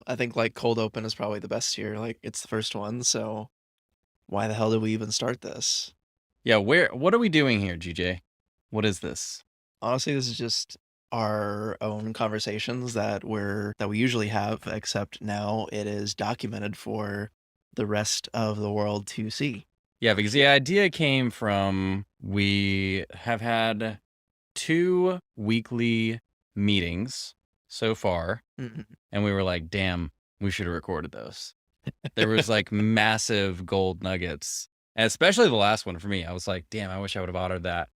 I think like cold open is probably the best here. Like it's the first one, so why the hell did we even start this? Yeah, what are we doing here, GJ? What is this? Honestly, this is just our own conversations that we usually have, except now it is documented for the rest of the world to see. Yeah, because the idea came from we have had 2 weekly meetings so far, Mhm. and we were like, "Damn, we should have recorded those." There was like massive gold nuggets, and especially the last one for me. I was like, "Damn, I wish I would have honored that."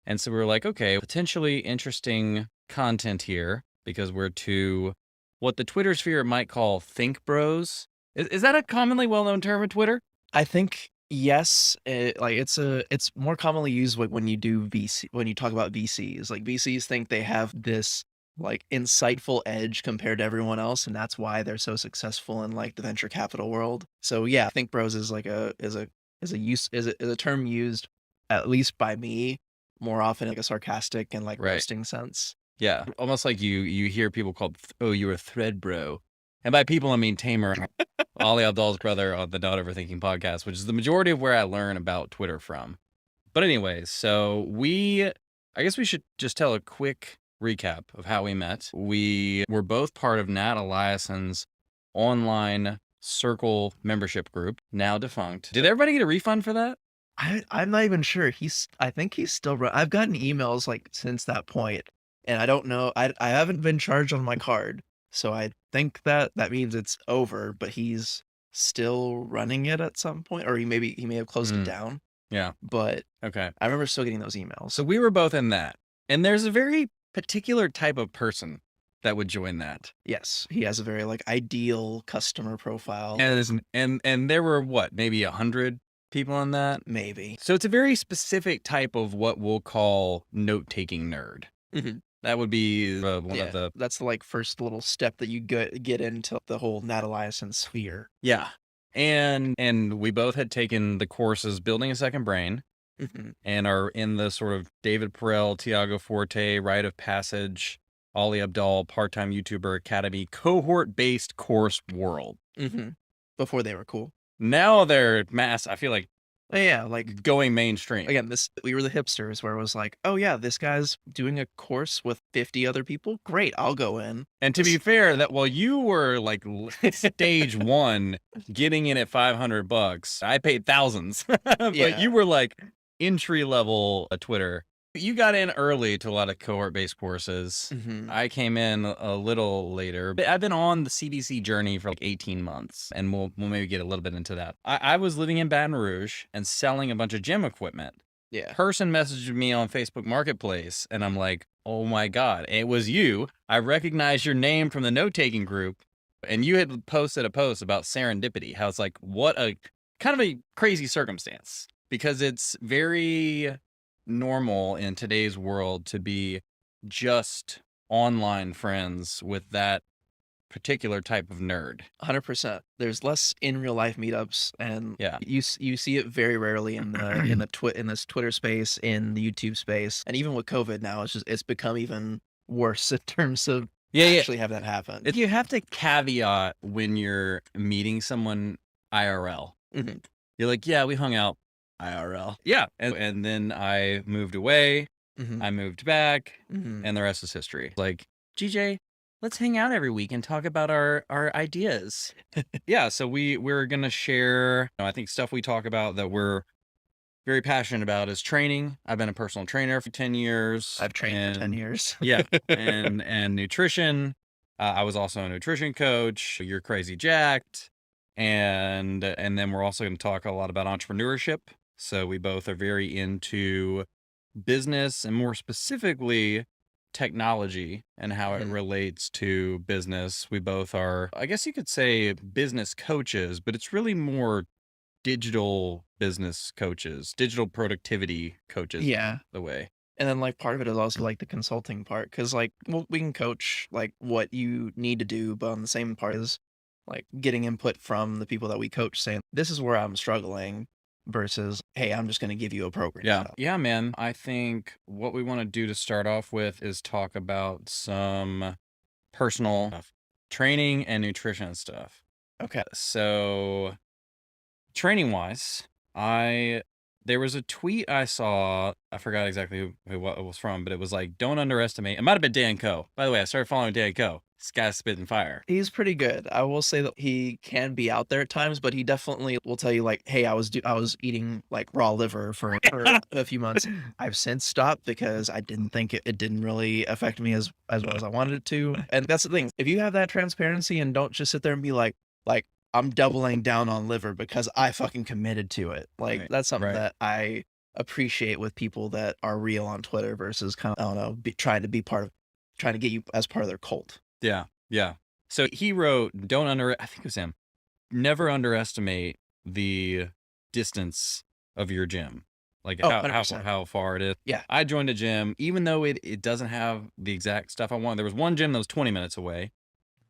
And so we were like, "Okay, potentially interesting content here because we're 2 what the Twitter sphere might call think bros." Is that a commonly well-known term in Twitter? I think yes, like it's more commonly used when you do VC when you talk about VCs. Like VCs think they have this like insightful edge compared to everyone else, and that's why they're so successful in like the venture capital world. So yeah, think bros is like is a term used at least by me more often in like a sarcastic and like Right. roasting sense. Yeah, almost like you hear people called, "Oh, you're a thread bro." And by people, I mean Tamer, Ali Abdal's brother on the Not Overthinking podcast, which is the majority of where I learn about Twitter from. But anyways, I guess we should just tell a quick recap of how we met. We were both part of Nat Eliason's online circle membership group, now defunct. Did everybody get a refund for that? I'm not even sure. I think he's still I've gotten emails, like, since that point, and I don't know I haven't been charged on my card, so I think that means it's over, but he's still running it at some point, or he may have closed it Mm, down, yeah. but Okay. I remember still getting those emails. So we were both in that. And there's a very particular type of person that would join that. Yes, he has a very, like, ideal customer profile, And there were what, maybe 100 people in that? maybe. So it's a very specific type of what we'll call note-taking nerd. Mhm. That would be one of Yeah, the that's the, like, first little step that you get into the whole Nat Eliason sphere. yeah. And we both had taken the courses Building a Second Brain Mhm, and are in the sort of David Perel, Tiago Forte, Rite of Passage, Ali Abdal, part-time YouTuber Academy, cohort-based course world. mhm. Before they were cool. Now they're I feel like Yeah, like going mainstream. again, this we were the hipsters where it was like, "Oh yeah, this guy's doing a course with 50 other people? Great, I'll go in." And to be This fair, that while you were like stage 1 getting in at $500, I paid thousands. But Yeah. you were like entry level Twitter. You got in early to a lot of cohort-based courses. Mhm. I came in a little later, but I've been on the CBC journey for like 18 months, and we'll maybe get a little bit into that. I was living in Baton Rouge and selling a bunch of gym equipment. Yeah. Person messaged me on Facebook Marketplace, and I'm like, "Oh my god, it was you. I recognize your name from the note-taking group." And you had posted a post about serendipity, how it's like, what a kind of a crazy circumstance because it's very normal in today's world to be just online friends with that particular type of nerd. 100%. There's less in real life meetups, and Yeah. you see it very rarely in in this Twitter space, in the YouTube space, and even with COVID now, it's become even worse in terms of Yeah, yeah. actually have that happen. You have to caveat when you're meeting someone IRL. Mhm, You're like, "Yeah, we hung out IRL." Yeah, and then I moved away, mhm, I moved back, mhm. and the rest is history. Like, "GJ, let's hang out every week and talk about our ideas." Yeah, so we're gonna share, I think stuff we talk about that we're very passionate about is training. I've been a personal trainer for 10 years I've trained for 10 and years. yeah, and nutrition. I was also a nutrition coach. You're crazy jacked. And then we're also going to talk a lot about entrepreneurship. So we both are very into business and more specifically technology and how it Mhm. relates to business. We both are, I guess you could say, business coaches, but it's really more digital business coaches, digital productivity coaches, Yeah. the way. And then, like, part of it is also, like, the consulting part, because like, well, we can coach, like, what you need to do, but on the same part is, like, getting input from the people that we coach saying, "This is where I'm struggling," versus, "Hey, I'm just gonna give you a program." Yeah. Yeah, man. I think what we want to do to start off with is talk about some personal training and nutrition stuff. Okay. So training wise, there was a tweet I saw. I forgot exactly who what it was from, but it was like, don't underestimate. It might have been Dan Coe. By the way, I started following Dan Coe. This guy's spitting fire. He's pretty good. I will say that he can be out there at times, but he definitely will tell you like, "Hey, I was eating like raw liver for a few months. I've since stopped because I didn't think it didn't really affect me as well as I wanted it to." And that's the thing. If you have that transparency and don't just sit there and be like I'm doubling down on liver because I fucking committed to it. Like Right. that's something Right. that I appreciate with people that are real on Twitter versus kind of I don't know, trying to get you as part of their cult. Yeah. Yeah. So he wrote, I think it was him, never underestimate the distance of your gym. Like Oh, how 100%. how far it is. Yeah. I joined a gym, even though it doesn't have the exact stuff I want. There was one gym that was 20 minutes away,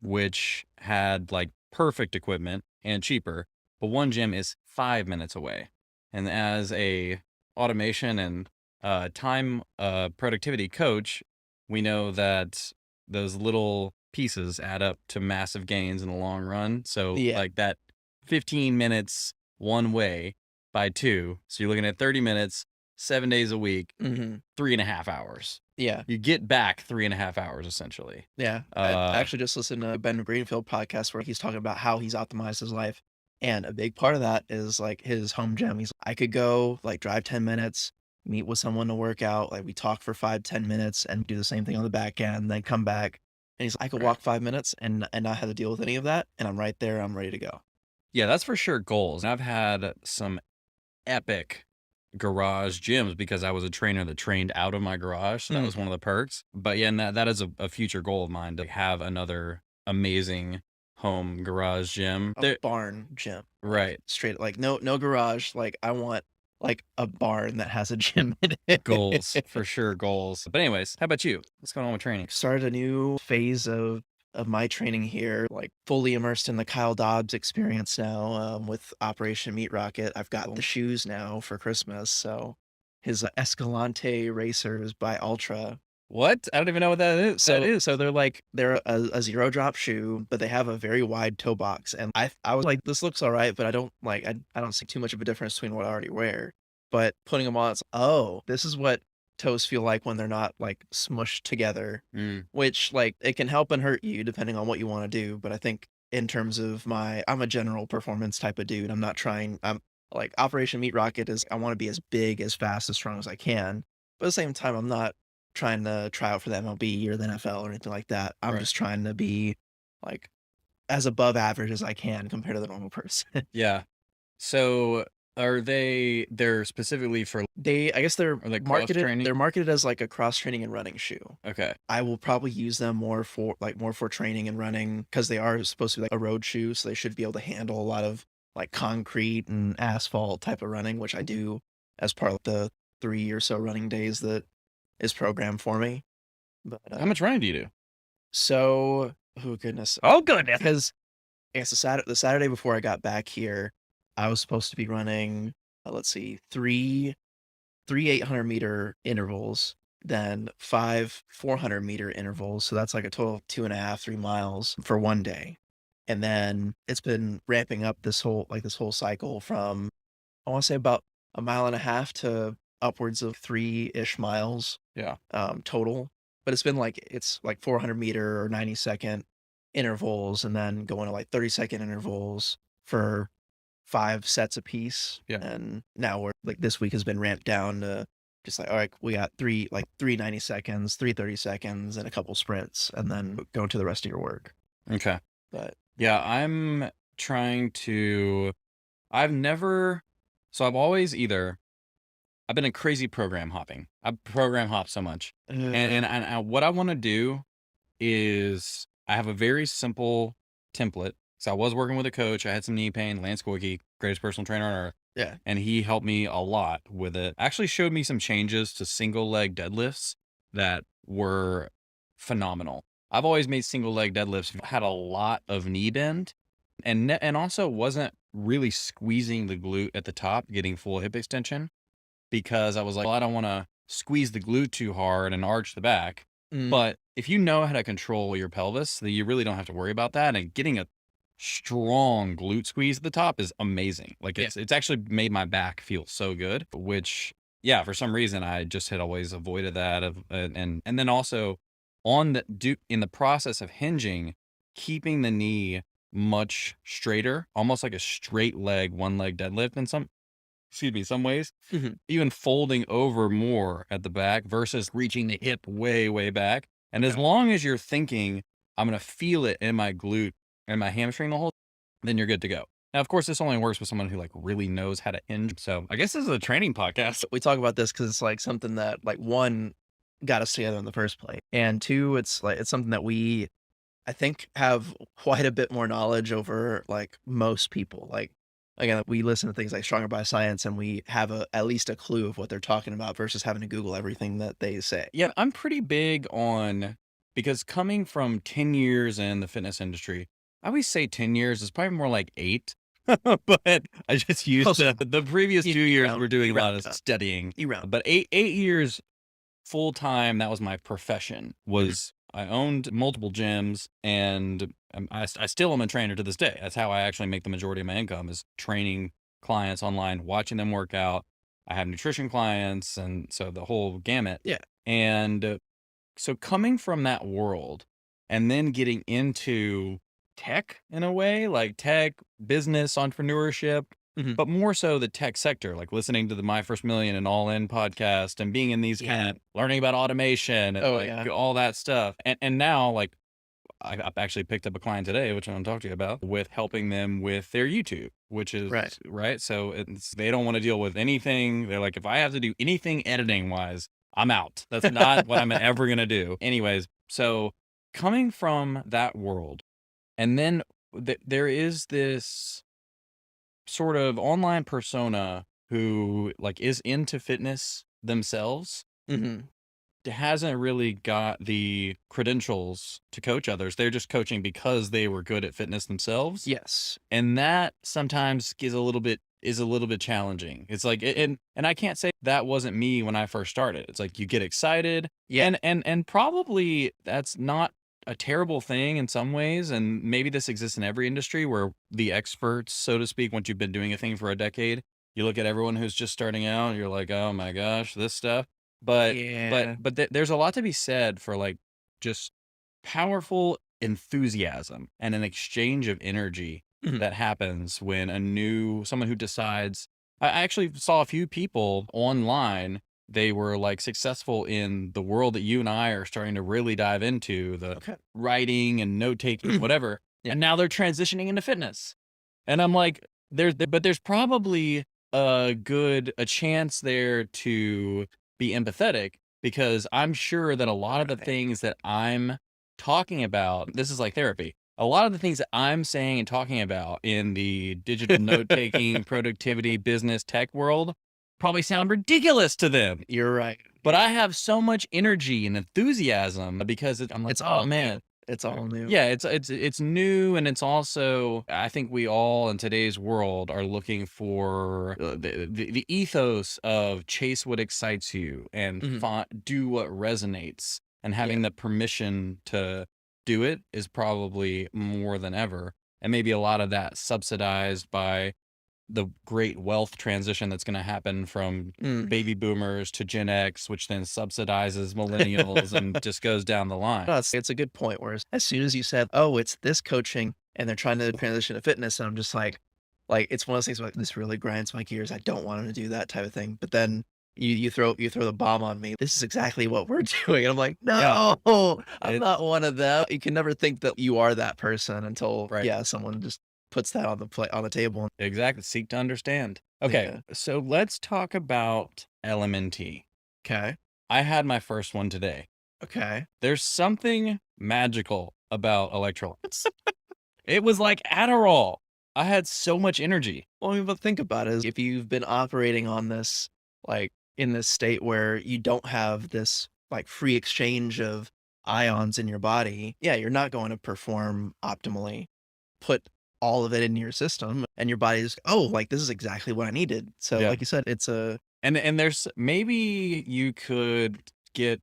which had like perfect equipment and cheaper, but one gym is 5 minutes away. And as a automation and time productivity coach, we know that those little pieces add up to massive gains in the long run. So Yeah. like that 15 minutes one way by two. So you're looking at 30 minutes, 7 days a week, Mhm. 3.5 hours. Yeah. You get back 3.5 hours essentially. Yeah. I actually just listened to Ben Greenfield podcast where he's talking about how he's optimized his life. And a big part of that is like his home gym. I could go like drive 10 minutes, meet with someone to work out. Like we talk for 5, 10 minutes and do the same thing on the back end, then come back. And he's like, I could Right. walk 5 minutes and not have to deal with any of that. And I'm right there. I'm ready to go. Yeah, that's for sure goals. And I've had some epic garage gyms because I was a trainer that trained out of my garage. So that was one of the perks. But yeah, and that is a future goal of mine to have another amazing home garage gym. A barn gym. Right. Straight like no garage. Like I want like a barn that has a gym in it. Goals, for sure, goals. But anyways, how about you? What's going on with training? Started a new phase of my training here, like fully immersed in the Kyle Dobbs experience now, with Operation Meat Rocket. I've got the shoes now for Christmas, so his Escalante Racers by Ultra. What? I don't even know what that is. So they're a zero drop shoe, but they have a very wide toe box, and I was like, this looks all right, but I don't see too much of a difference between what I already wear. But putting them on, it's oh, this is what toes feel like when they're not like smushed together, Mm, which like it can help and hurt you depending on what you want to do. But I think in terms of I'm a general performance type of dude. I'm like Operation Meat Rocket is I want to be as big, as fast, as strong as I can. But at the same time, I'm not trying to try out for the MLB or the NFL or anything like that. I'm Right. just trying to be like as above average as I can compared to the normal person. yeah. So they're specifically for I guess or like cross training? they're marketed as like a cross training and running shoe. Okay. I will probably use them more for training and running because they are supposed to be like a road shoe, so they should be able to handle a lot of like concrete and asphalt type of running, which I do as part of the 3 or so running days that is programmed for me. But How much running do you do? so oh goodness, Oh goodness. because I guess the Saturday before I got back here, I was supposed to be running, let's see, three 800-meter intervals, then 5 400-meter intervals. So that's like a total of 2.5, 3 miles for one day. And then it's been ramping up this whole cycle from, I want to say about 1.5 miles to upwards of 3-ish miles Yeah. total. But it's like 400-meter or 90-second intervals and then going to like 30-second intervals for 5 sets apiece. Yeah. And now we're like this week has been ramped down to just like, all right, we got three 90 seconds, 3 30 seconds, and a couple sprints, and then go into the rest of your work. Okay. But Yeah, I'm trying to. I've never. So I've been a crazy program hopping. I've program hopped so much. And what I want to do is I have a very simple template. So I was working with a coach. I had some knee pain. Lance Goyke, greatest personal trainer on earth. yeah, And he helped me a lot with it. Actually showed me some changes to single leg deadlifts that were phenomenal. I've always made single leg deadlifts, had a lot of knee bend and also wasn't really squeezing the glute at the top, getting full hip extension because I was like, well, I don't want to squeeze the glute too hard and arch the back. Mm, But if you know how to control your pelvis, then you really don't have to worry about that. And getting a strong glute squeeze at the top is amazing. Like yeah. it's actually made my back feel so good, which yeah, for some reason I just had always avoided that and then also in the process of hinging, keeping the knee much straighter, almost like a straight leg, one leg deadlift in some ways, Mhm. even folding over more at the back versus reaching the hip way, way back. And as Yeah. long as you're thinking, I'm going to feel it in my glute and my hamstring the whole, then you're good to go. Now, of course, this only works with someone who like really knows how to hinge. So I guess this is a training podcast. We talk about this because it's, like, something that, like, 1, got us together in the first place, and 2, it's, like, it's something that we, I think, have quite a bit more knowledge over, like, most people. Like, again, we listen to things like Stronger by Science, and we have at least a clue of what they're talking about versus having to Google everything that they say. Yeah, I'm pretty big on because coming from 10 years in the fitness industry, I always say 10 years is probably more like 8. But I just used Close enough. the previous You 2 years round were doing a you lot round of it up. studying. You round. But 8 years full time, that was my profession. Mhm. Was I owned multiple gyms and I still am a trainer to this day. That's how I actually make the majority of my income is training clients online, watching them work out. I have nutrition clients and so the whole gamut. Yeah. And so coming from that world and then getting into tech in a way, like tech, business, entrepreneurship, Mhm. but more so the tech sector, like listening to the My First Million and All In podcast and being in these Yeah. kind of learning about automation and Oh, like yeah. all that stuff. And now like I've actually picked up a client today, which I'm going to talk to you about, with helping them with their YouTube, which is Right. right. So they don't want to deal with anything. They're like, if I have to do anything editing wise, I'm out. That's not what I'm ever going to do. Anyways, so coming from that world, and then there is this sort of online persona who like is into fitness themselves Mhm. hasn't really got the credentials to coach others. They're just coaching because they were good at fitness themselves. Yes. And that sometimes is a little bit challenging. It's like and I can't say that wasn't me when I first started. It's like you get excited Yeah. and probably that's not a terrible thing in some ways and maybe this exists in every industry where the experts, so to speak, once you've been doing a thing for a decade, you look at everyone who's just starting out, you're like, "Oh my gosh, this stuff." But Yeah. there's a lot to be said for like just powerful enthusiasm and an exchange of energy Mhm. that happens when someone who decides. I actually saw a few people online. They were like successful in the world that you and I are starting to really dive into the Okay. writing and note taking, whatever. Yeah. And now they're transitioning into fitness. And I'm like, but there's probably a chance there to be empathetic because I'm sure that a lot of the Right. things that I'm talking about, this is like therapy. A lot of the things that I'm saying and talking about in the digital note taking, productivity, business, tech world probably sound ridiculous to them. You're right. But Yeah. I have so much energy and enthusiasm because I'm like, It's oh all man, new. It's all new. yeah, it's new and it's also I think we all in today's world are looking for the ethos of chase what excites you and Mhm. do what resonates and Yeah. having the permission to do it is probably more than ever. And maybe a lot of that subsidized by the great wealth transition that's going to happen from Mm. baby boomers to Gen X, which then subsidizes millennials and just goes down the line. No, it's a good point, whereas as soon as you said, "Oh, it's this coaching," and they're trying to transition to fitness, and I'm just like, it's one of those things where, like, this really grinds my gears, I don't want him to do that type of thing, but then you throw the bomb on me, "This is exactly what we're doing," and I'm like, Yeah, "No, I'm not it's one of them." You can never think that you are that person until, right. yeah, someone just puts that on the table. Exactly. Seek to understand. Okay. Yeah. So let's talk about LMNT. Okay. I had my first one today. Okay. There's something magical about electrolytes. It was like Adderall. I had so much energy. Well, I mean, but think about it, is if you've been operating on this, like, in this state where you don't have this, like, free exchange of ions in your body, yeah, you're not going to perform optimally. Put all of it into your system and your body's, "Oh, like, this is exactly what I needed." So, Yeah. like you said, it's a And there's maybe you could get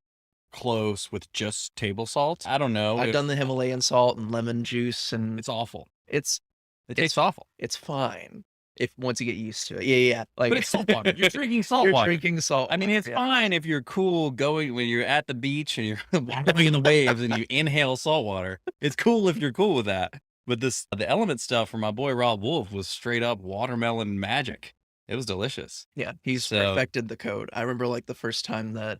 close with just table salt. I don't know I've if done the Himalayan salt and lemon juice, and it's awful. it's It it's tastes awful. it's fine if once you get used to it. Yeah, yeah, yeah. But Like it's salt water. You're drinking salt you're water. drinking salt I mean, water, it's yeah. fine if you're cool going when you're at the beach and you're going in the waves and you inhale salt water. It's cool if you're cool with that. But the element stuff from my boy Rob Wolf was straight up watermelon magic. It was delicious. Yeah, he's So perfected the code. I remember, like, the first time that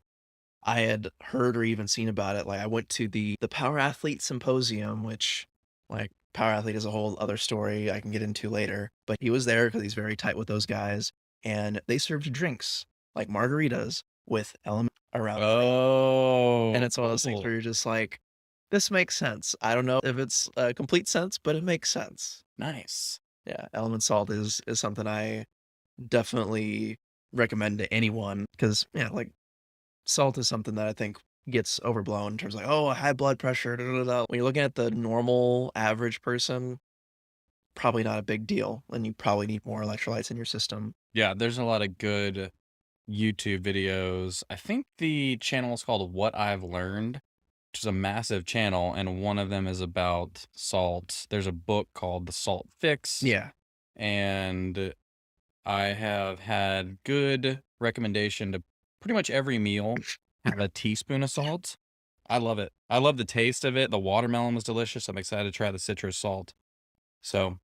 I had heard or even seen about it, like, I went to the Power Athlete Symposium, which, like, Power Athlete is a whole other story I can get into later, but he was there because he's very tight with those guys, and they served drinks, like margaritas with element around the rim, and oh, it's one of those things cool. where you're just like, "This makes sense." I don't know if it's, complete sense, but it makes sense. Nice. Yeah, element salt is something I definitely recommend to anyone because, yeah, like, salt is something that I think gets overblown in terms of like, oh, high blood pressure. Da, da, da. When you're looking at the normal average person, probably not a big deal. And you probably need more electrolytes in your system. Yeah, there's a lot of good YouTube videos. I think the channel is called What I've Learned, which is a massive channel, and one of them is about salt. There's a book called The Salt Fix, Yeah. and I have had good recommendation to pretty much every meal have a teaspoon of salt. I love it. I love the taste of it. The watermelon was delicious. I'm excited to try the citrus salt. So,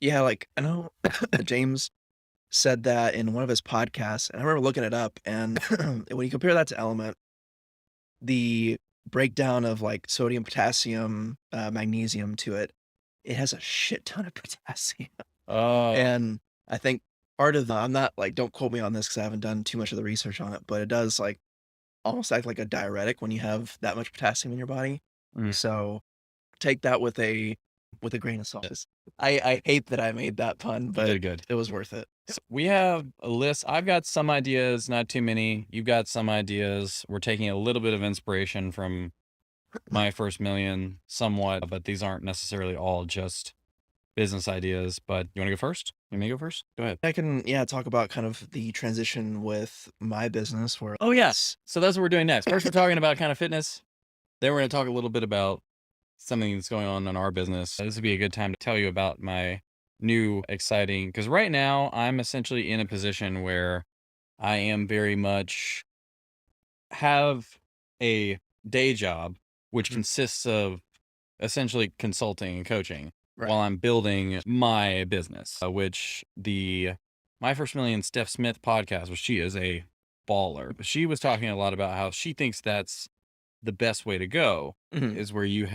Yeah. Like, I know James said that in one of his podcasts, and I remember looking it up. And when you compare that to Element, the breakdown of like sodium, potassium, magnesium to it, it has a shit ton of potassium. oh, And I think part of the I'm not like, don't quote me on this because I haven't done too much of the research on it, but it does like almost act like a diuretic when you have that much potassium in your body. mm, So take that with a grain of salt. I hate that I made that pun, you but did good. it was worth it. So we have a list. I've got some ideas, not too many. You've got some ideas. We're taking a little bit of inspiration from My First Million, somewhat, but these aren't necessarily all just business ideas. But you want to go first? You want me to go first? Go ahead. I can, yeah, talk about kind of the transition with my business where Oh, yes. So that's what we're doing next. First, we're talking about kind of fitness. Then we're going to talk a little bit about something that's going on in our business. This would be a good time to tell you about my new exciting, because right now I'm essentially in a position where I am very much have a day job, which Mhm. consists of essentially consulting and coaching Right. while I'm building my business, which the My First Million Steph Smith podcast, which she is a baller. She was talking a lot about how she thinks that's the best way to go Mhm. is where you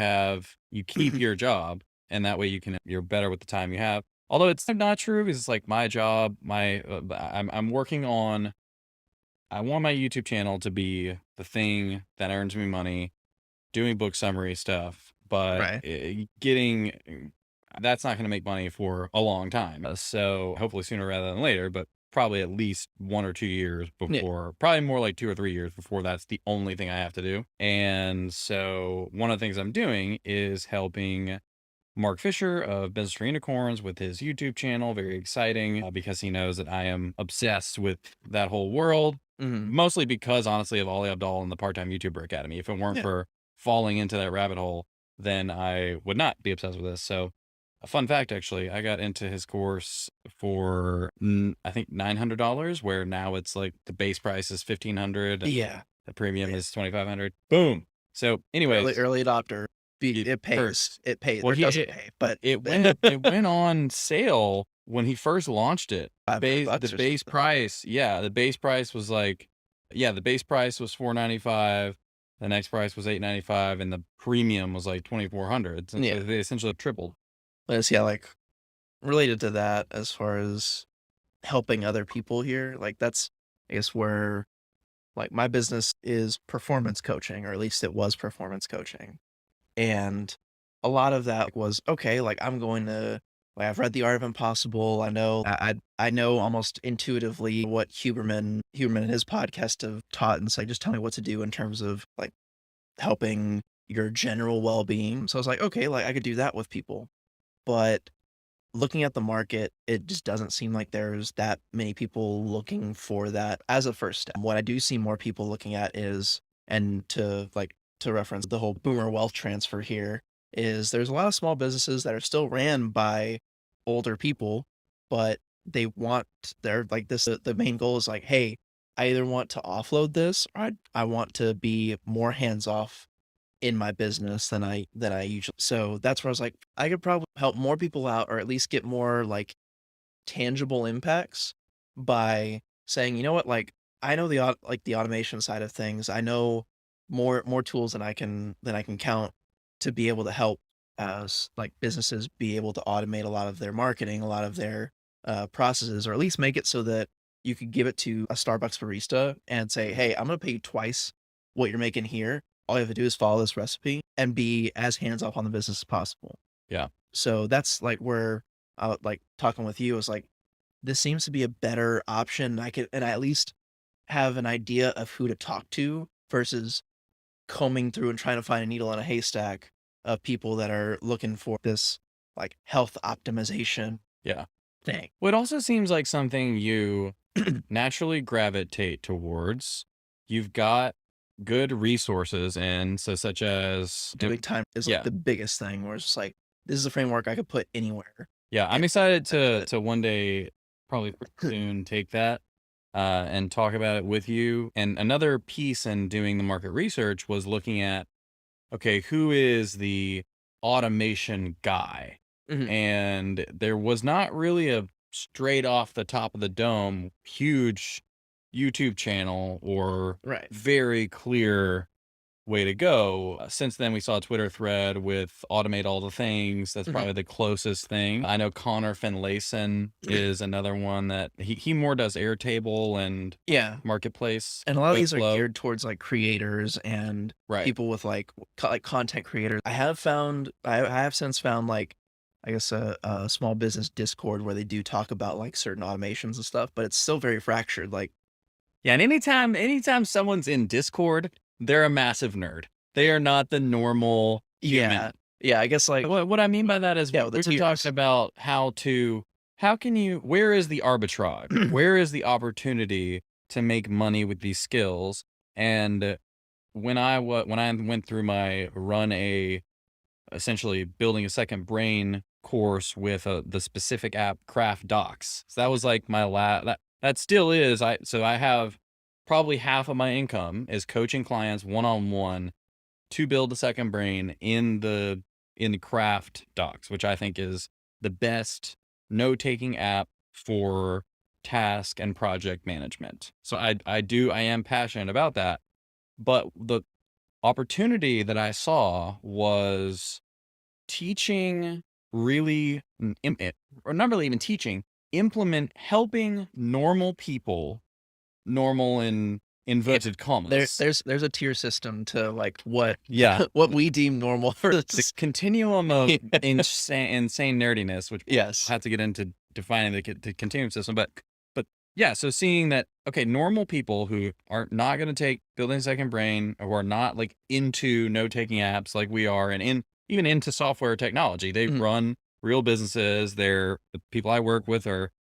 keep your job and that way you're better with the time you have. Although it's not true because it's like my job, I'm working on I want my YouTube channel to be the thing that earns me money, doing book summary stuff, but Right. getting that's not going to make money for a long time. So hopefully sooner rather than later, but probably at least 1 or 2 years Yeah. before, probably more like 2 or 3 years before that's the only thing I have to do. And so one of the things I'm doing is helping Mark Fisher of Business for Unicorns with his YouTube channel. Very exciting because he knows that I am obsessed with that whole world. Mhm. Mostly because honestly of Ali Abdal and the Part-Time YouTuber Academy. If it weren't Yeah. for falling into that rabbit hole, then I would not be obsessed with this. So a fun fact, actually, I got into his course for I think $900, where now it's like the base price is $1,500, Yeah. the premium Yeah. is $2,500. Boom. So, anyways, Early adopter. it It pays. hurts. It pays. Well, Or it doesn't pay, but it went on sale when he first launched it. The $500 or base something. price, yeah, the base price was like, yeah, the base price was $495. The next price was $895, and the premium was like $2,400. So Yeah. they essentially tripled. But it's, yeah, like related to that as far as helping other people here, like that's I guess where like my business is performance coaching, or at least it was performance coaching. And a lot of that was okay, like I'm going to like I've read The Art of Impossible. I know I know almost intuitively what Huberman and his podcast have taught, and it's like just tell me what to do in terms of like helping your general well-being. So I was like, okay, like I could do that with people. But looking at the market, it just doesn't seem like there's that many people looking for that as a first step. What I do see more people looking at is And to reference the whole boomer wealth transfer here is there's a lot of small businesses that are still ran by older people, but they want they're like this the main goal is like, hey, I either want to offload this or I want to be more hands off in my business than I usually. So that's where I was like, I could probably help more people out or at least get more like tangible impacts by saying, you know what, like I know the automation side of things. I know more tools than I can count to be able to help as like businesses be able to automate a lot of their marketing, a lot of their processes, or at least make it so that you could give it to a Starbucks barista and say, hey, I'm gonna pay you twice what you're making here. All you have to do is follow this recipe and be as hands off on the business as possible. Yeah. So that's like where I would like talking with you is like, this seems to be a better option. I at least have an idea of who to talk to versus combing through and trying to find a needle in a haystack of people that are looking for this like health optimization Yeah. thing. Well, it also seems like something you naturally gravitate towards. You've got good resources, and so such as Doing time is like yeah, the biggest thing where it's just like, this is a framework I could put anywhere. yeah. I'm And excited benefit. to one day, probably pretty soon, take that and talk about it with you. And another piece in doing the market research was looking at, okay, who is the automation guy? Mhm. And there was not really a straight off the top of the dome huge YouTube channel or Right. very clear way to go. Since then, we saw a Twitter thread with automate all the things. That's Mhm. probably the closest thing. I know Connor Finlayson is another one that he more does Airtable and Yeah. Marketplace And a lot of these are Webflow. geared towards like creators and Right. people with like content creators. I have since found like I guess a small business Discord where they do talk about like certain automations and stuff, but it's still very fractured. Like Yeah, and anytime someone's in Discord, they're a massive nerd. They are not the normal yeah, human. yeah, I guess like What I mean by that is yeah, we with the were talking tiers. about how can you where is the arbitrage? Where is the opportunity to make money with these skills? And when I went through my run a essentially building a second brain course with the specific app Craft Docs. So that was like my that still is I have probably half of my income is coaching clients one on one to build a second brain in the Craft Docs, which I think is the best note-taking app for task and project management. So I am passionate about that, but the opportunity that I saw was teaching really or not really even teaching, implement helping normal people, normal in Yeah, inverted commas. there's a tier system to like what Yeah. what we deem normal for The this. continuum of Yeah. insane nerdiness, which Yes. we'll have to get into defining the continuum system, but yeah, so seeing that, okay, normal people who are not going to take building a second brain or are not like into note-taking apps like we are and even into software technology, they Mhm. run real businesses. The people I work with are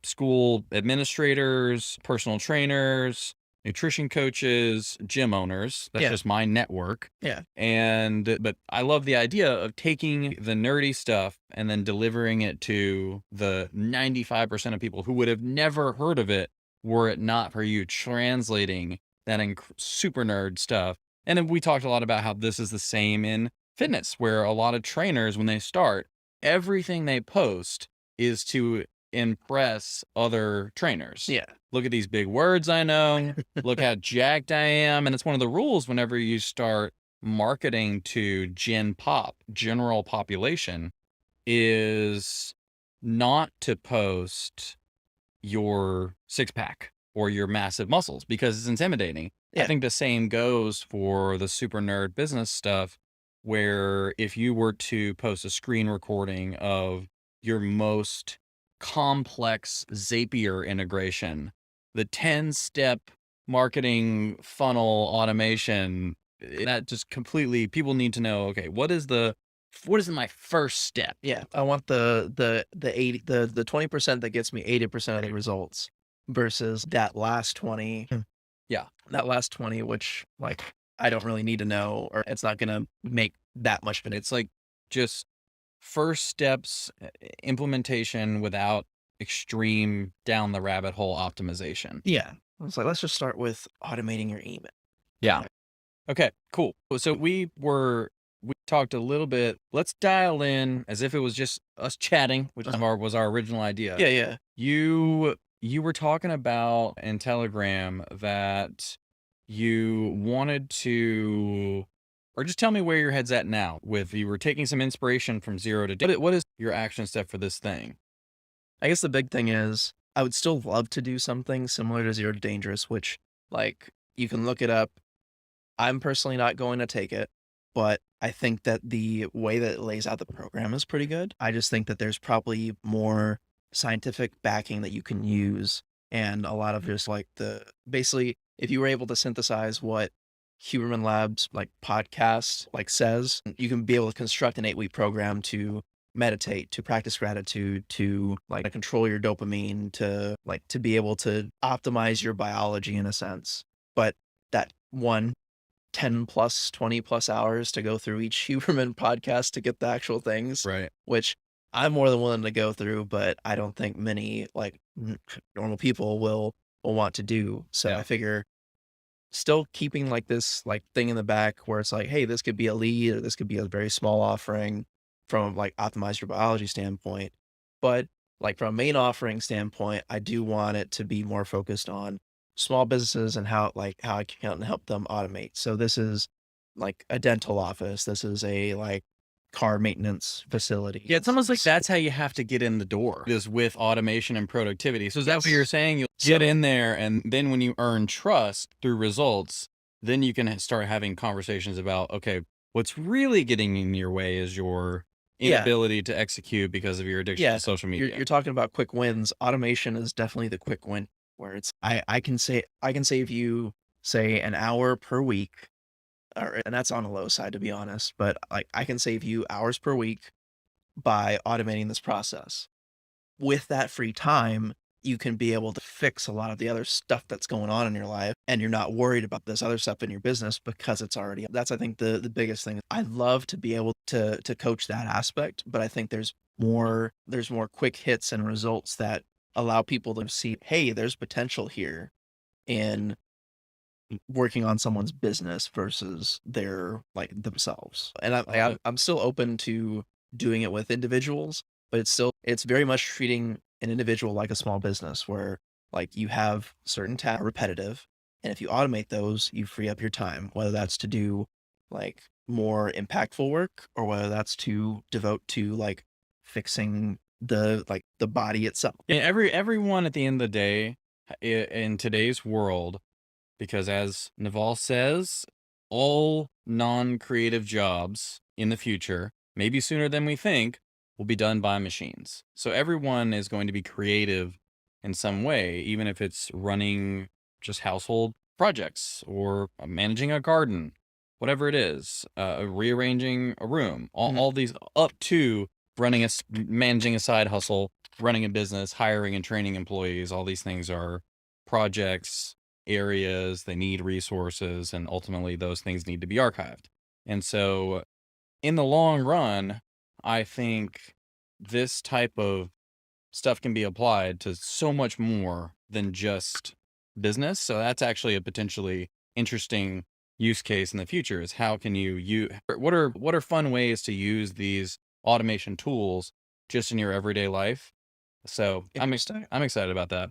school administrators, personal trainers, nutrition coaches, gym owners. That's Yeah. just my network. Yeah. But I love the idea of taking the nerdy stuff and then delivering it to the 95% of people who would have never heard of it were it not for you translating that super nerd stuff. And then we talked a lot about how this is the same in fitness, where a lot of trainers, when they start, everything they post is to impress other trainers. Yeah. Look at these big words I know. Look how jacked I am. And it's one of the rules whenever you start marketing to general population, is not to post your six pack or your massive muscles because it's intimidating. I Yeah. think the same goes for the super nerd business stuff, where if you were to post a screen recording of your most complex Zapier integration, the 10-step marketing funnel automation, that just completely, people need to know, okay, what is my first step? Yeah, I want the 80 the 20% that gets me 80% of the results versus that last 20 Yeah. that last 20 which like I don't really need to know, or it's not gonna make that much of an It's like just first steps, implementation without extreme down the rabbit hole optimization. Yeah. I was like, let's just start with automating your email. Yeah. Okay, cool. So we talked a little bit. Let's dial in as if it was just us chatting, which was our original idea. Yeah, yeah. You were talking about in Telegram that you wanted to, or just tell me where your head's at now with you were taking some inspiration from zero to what is your action step for this thing? I guess the big thing is I would still love to do something similar to Zero to Dangerous, which, like, you can look it up. I'm personally not going to take it, but I think that the way that it lays out the program is pretty good. I just think that there's probably more scientific backing that you can use, and a lot of just like basically, if you were able to synthesize what Huberman Labs like podcast like says, you can be able to construct an 8-week program to meditate, to practice gratitude, to like control your dopamine, to like to be able to optimize your biology in a sense. But that one 10 plus 20 plus hours to go through each Huberman podcast to get the actual things, Right. which I'm more than willing to go through, but I don't think many like normal people will want to do. So Yeah. I figure still keeping like this like thing in the back where it's like, hey, this could be a lead or this could be a very small offering from like optimize your biology standpoint. But like from a main offering standpoint, I do want it to be more focused on small businesses and how I can help them automate. So this is like a dental office. This is a like car maintenance facility. Yeah, it's almost like that's how you have to get in the door is with automation and productivity. So is that what you're saying? You'll get in there, and then when you earn trust through results, then you can start having conversations about, okay, what's really getting in your way is your inability to execute because of your addiction to social media. You're talking about quick wins. Automation is definitely the quick win where it's I can save you say an hour per week, and that's on the low side to be honest, but like I can save you hours per week by automating this process. With that free time, you can be able to fix a lot of the other stuff that's going on in your life, and you're not worried about this other stuff in your business because it's already that's I think the biggest thing. I'd love to be able to coach that aspect, but I think there's more quick hits and results that allow people to see, hey, there's potential here in working on someone's business versus their like themselves. And I'm still open to doing it with individuals, but it's very much treating an individual like a small business where like you have certain tasks repetitive, and if you automate those, you free up your time, whether that's to do like more impactful work or whether that's to devote to like fixing the body itself. Yeah, everyone at the end of the day in today's world, because as Naval says, all non-creative jobs in the future, maybe sooner than we think, will be done by machines. So everyone is going to be creative in some way, even if it's running just household projects or managing a garden, whatever it is, rearranging a room, all these up to managing a side hustle, running a business, hiring and training employees. All these things are projects, areas, they need resources, and ultimately those things need to be archived. And so in the long run, I think this type of stuff can be applied to so much more than just business. So that's actually a potentially interesting use case in the future is how can what are fun ways to use these automation tools just in your everyday life. So I'm excited about that.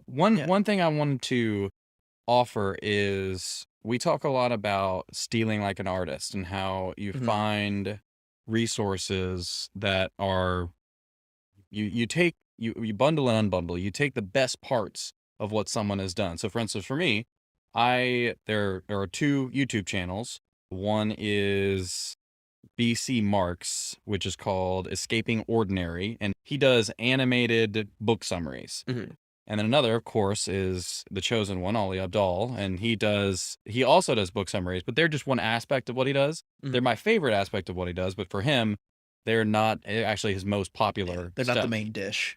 One thing I wanted to offer is we talk a lot about stealing like an artist and how you find resources that are you bundle and unbundle. You take the best parts of what someone has done. So for instance, for me, there are 2 YouTube channels. One is BC Marks, which is called Escaping Ordinary, and he does animated book summaries. And then another, of course, is the chosen one, Ali Abdaal, and he also does book summaries, but they're just one aspect of what he does. They're my favorite aspect of what he does, but for him, they're not actually his most popular. They're not the main dish.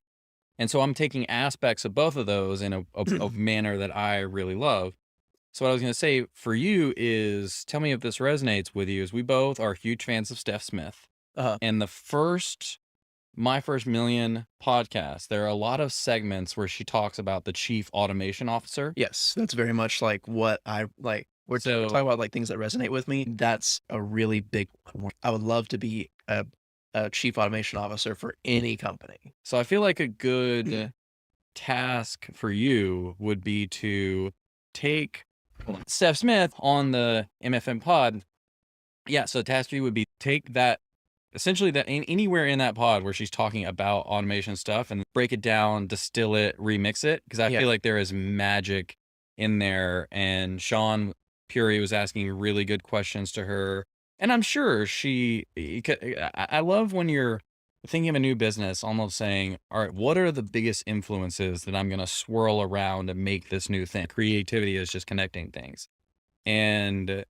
And so I'm taking aspects of both of those in a manner that I really love. So what I was gonna say for you is, tell me if this resonates with you, is we both are huge fans of Steph Smith. Uh-huh. And My First Million podcast, there are a lot of segments where she talks about the chief automation officer. Yes, that's very much like what I like. We're So talking about like things that resonate with me. That's a really big one. I would love to be a chief automation officer for any company. so I feel like a good task for you would be to take Steph Smith on the MFM pod. Yeah, so task for you would be take that essentially that anywhere in that pod where she's talking about automation stuff and break it down, distill it, remix it, because I Yeah. feel like there is magic in there. And Sean Puri was asking really good questions to her, and I'm sure I love when you're thinking of a new business, almost saying, all right, what are the biggest influences that I'm going to swirl around and make this new thing? Creativity is just connecting things. And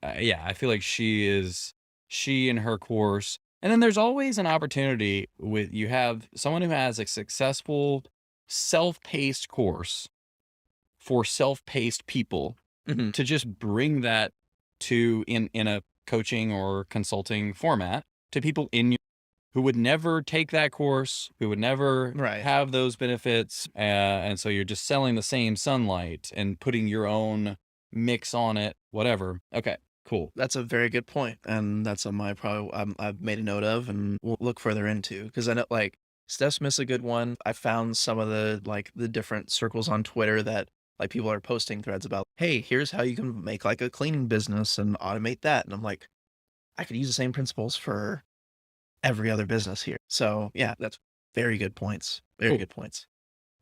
yeah, I feel like she and her course. And then there's always an opportunity with you have someone who has a successful self-paced course for self-paced people Hmm. to just bring that to in a coaching or consulting format to people who would never take that course, who would never Right. have those benefits. And so you're just selling the same sunlight and putting your own mix on it, whatever. Okay, cool. That's a very good point, and that's on my probably I've made a note of, and we'll look further into because I know like Steph Smith's a good one. I found some of the like the different circles on Twitter that like people are posting threads about, hey, here's how you can make like a cleaning business and automate that, and I'm like, I could use the same principles for every other business here. So yeah, that's very good points. Very Cool. good points.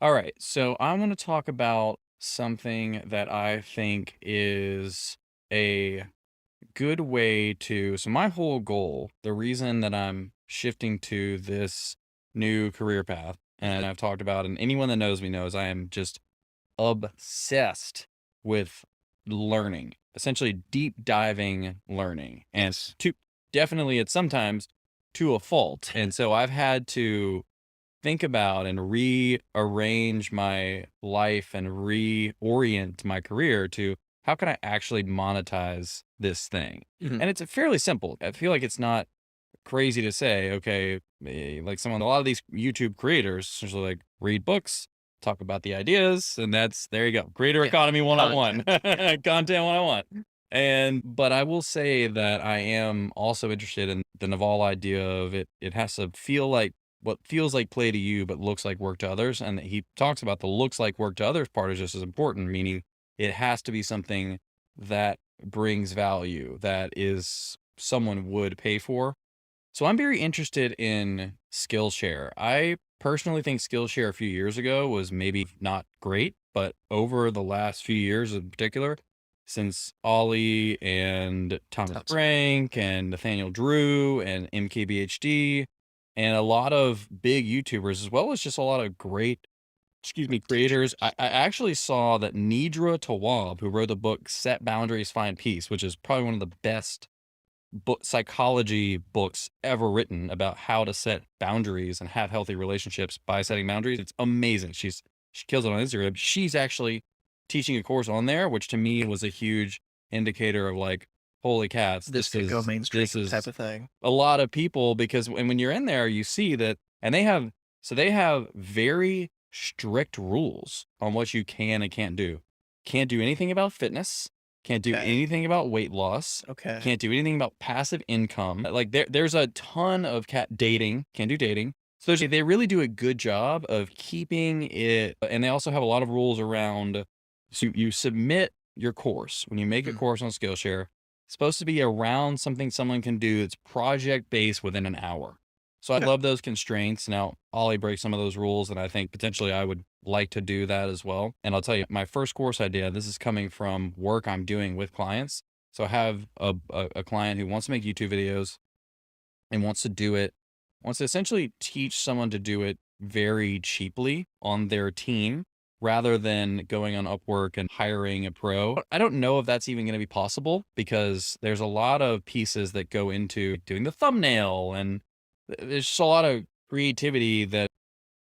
All right. So I want to talk about something that I think is a good way to. So, my whole goal, the reason that I'm shifting to this new career path, and I've talked about, and anyone that knows me knows I am just obsessed with learning, essentially deep diving learning. And Yes. to definitely, it's sometimes to a fault. And so I've had to think about and rearrange my life and reorient my career to how can I actually monetize this thing? Mhm. And it's fairly simple. I feel like it's not crazy to say, okay, like a lot of these YouTube creators essentially like read books, talk about the ideas, and there you go. Creator Yeah. economy 101, Content. Yeah. content 101. But I will say that I am also interested in the Naval idea of it. It has to feel like what feels like play to you, but looks like work to others. And he talks about the looks like work to others part is just as important, meaning it has to be something that brings value, that is someone would pay for. So I'm very interested in Skillshare. I personally think Skillshare a few years ago was maybe not great, but over the last few years in particular, since Ollie and Thomas Tops. Frank and Nathaniel Drew and MKBHD and a lot of big YouTubers, as well as just a lot of great, creators. I actually saw that Nidra Tawwab, who wrote the book Set Boundaries, Find Peace, which is probably one of the best psychology books ever written about how to set boundaries and have healthy relationships by setting boundaries. It's amazing. She kills it on Instagram. She's actually teaching a course on there, which to me was a huge indicator of like, holy cats, This could go mainstream this is type of thing. a lot of people. Because when you're in there, you see that, and they have very strict rules on what you can and can't do. Can't do anything about fitness. Can't do Okay. anything about weight loss. Okay. Can't do anything about passive income. Like there's a ton of dating. Can't do dating. So they really do a good job of keeping it. And they also have a lot of rules around. So you submit your course when you make a Mm. course on Skillshare. It's supposed to be around something someone can do that's project based within an hour. So I Okay. love those constraints. Now, Ollie breaks some of those rules, and I think potentially I would like to do that as well. And I'll tell you, my first course idea, this is coming from work I'm doing with clients. So I have a client who wants to make YouTube videos and wants to essentially teach someone to do it very cheaply on their team rather than going on Upwork and hiring a pro. I don't know if that's even going to be possible because there's a lot of pieces that go into doing the thumbnail, and there's just a lot of creativity that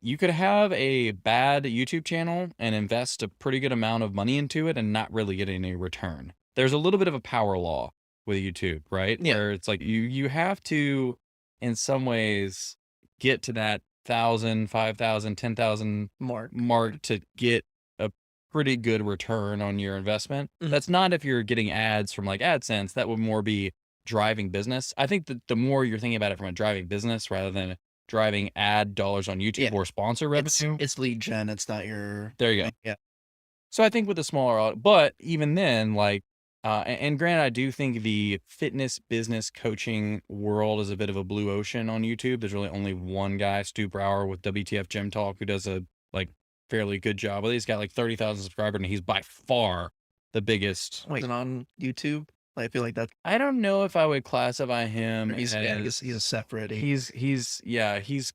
you could have a bad YouTube channel and invest a pretty good amount of money into it and not really get any return. There's a little bit of a power law with YouTube, right? Yeah. Where it's like you have to, in some ways, get to that 1,000, 5,000, 10,000 Mark. mark to get a pretty good return on your investment. Mhm. That's not if you're getting ads from like AdSense. That would more be driving business. I think that the more you're thinking about it from a driving business rather than driving ad dollars on YouTube Yeah. or sponsor It's revenue. it's lead gen. It's not your There you go. yeah. So I think with the smaller, but even then, like, and granted, I do think the fitness business coaching world is a bit of a blue ocean on YouTube. There's really only one guy, Stu Brower with WTF Gym Talk, who does a like fairly good job. Well, he's got like 30,000 subscribers, and he's by far the biggest. Wait, on YouTube? Like, I feel like that I don't know if I would classify him he's yeah, as he's a separate. he's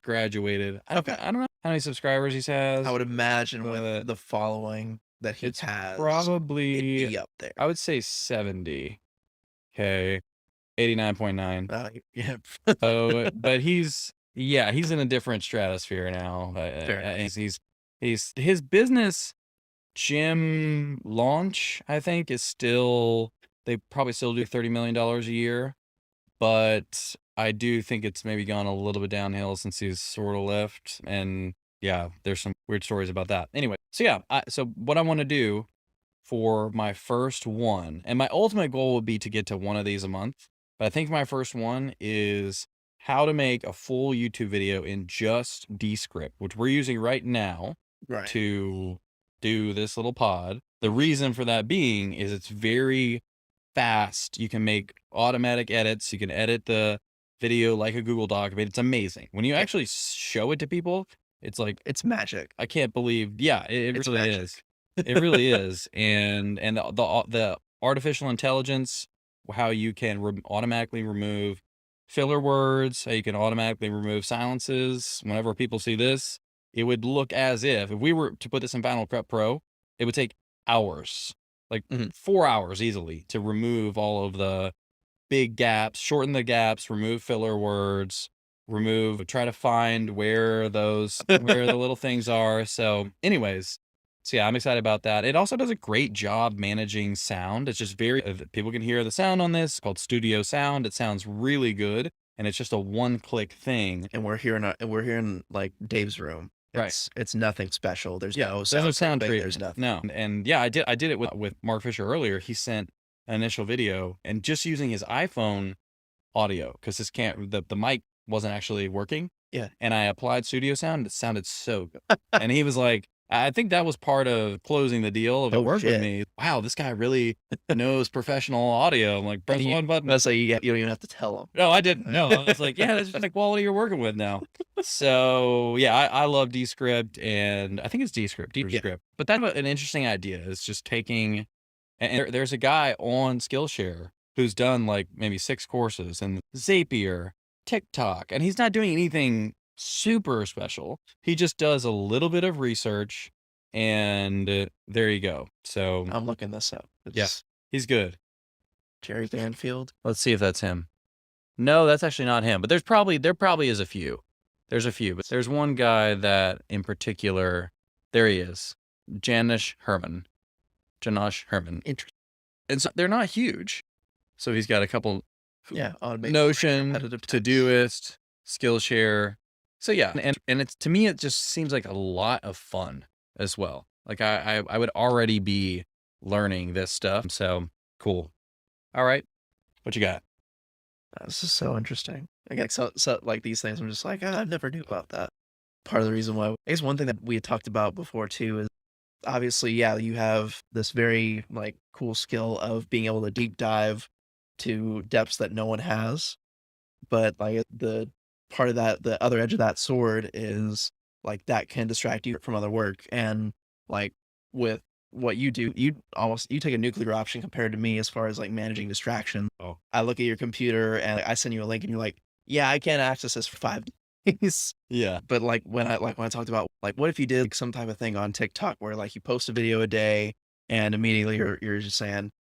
graduated. Okay. I don't know how many subscribers he has. I would imagine But with the following that he it's has, it'd probably, be up there. I would say 70. Okay. 89.9. Yeah. Oh, but he's in a different stratosphere now. Fair enough. He's his business gym launch, I think, is still, they probably still do $30 million a year, but I do think it's maybe gone a little bit downhill since he's sort of left. And yeah, there's some weird stories about that. Anyway, so yeah, so what I want to do for my first one, and my ultimate goal would be to get to one of these a month, but I think my first one is how to make a full YouTube video in just Descript, which we're using right now Right. to do this little pod. The reason for that being is it's very fast. You can make automatic edits. You can edit the video like a Google Doc. I mean, it's amazing. When you actually show it to people, it's like, It's magic. I can't believe, yeah, it It's really magic. is. It really is. And the artificial intelligence, how you can automatically remove filler words, how you can automatically remove silences. Whenever people see this, it would look as if we were to put this in Final Cut Pro, it would take hours, like Mhm. 4 hours easily to remove all of the big gaps, shorten the gaps, remove filler words, try to find where the little things are. So anyways, so yeah, I'm excited about that. It also does a great job managing sound. It's just very, people can hear the sound on this, called Studio Sound. It sounds really good. And it's just a one-click thing. And we're here in like Dave's room. Right. It's nothing special. There's Yeah, no there's no sound clickbait, treatment. There's nothing. No. And yeah, I did it with Mark Fisher earlier. He sent an initial video and just using his iPhone audio, because the mic wasn't actually working. Yeah. And I applied Studio Sound. It sounded so good. And he was like, I think that was part of closing the deal of it Oh, worked with shit. me. Wow, this guy really knows professional audio. I'm like, press one button. That's like you don't even have to tell him. No, I didn't. No, I was like, yeah, that's just the quality you're working with now. So yeah, I love Descript, and I think it's Descript. But that's an interesting idea. It's just taking, and there's a guy on Skillshare who's done like maybe 6 courses, and Zapier, TikTok, and he's not doing anything super special. He just does a little bit of research, and there you go. So I'm looking this up. Yeah. It's he's good. Jerry Banfield. Let's see if that's him. No, that's actually not him. But there probably is a few. There's a few, but there's one guy that in particular. There he is, Janosch Herman. Interesting. And so they're not huge. So he's got a couple. Yeah. Notion, competitive Todoist, Skillshare. So yeah, and it's, to me, it just seems like a lot of fun as well. Like I would already be learning this stuff. So cool. All right, what you got? This is so interesting. Again, so like these things, I'm just like, I never knew about that. Part of the reason why, I guess one thing that we had talked about before too is obviously, yeah, you have this very like cool skill of being able to deep dive to depths that no one has. But like the part of that, the other edge of that sword is like that can distract you from other work. And like with what you do, you take a nuclear option compared to me as far as like managing distraction. Oh. I look at your computer and I send you a link and you're like, yeah, I can't access this for 5 days. Yeah. But like when I talked about like, what if you did like, some type of thing on TikTok where like you post a video a day and immediately you're just saying,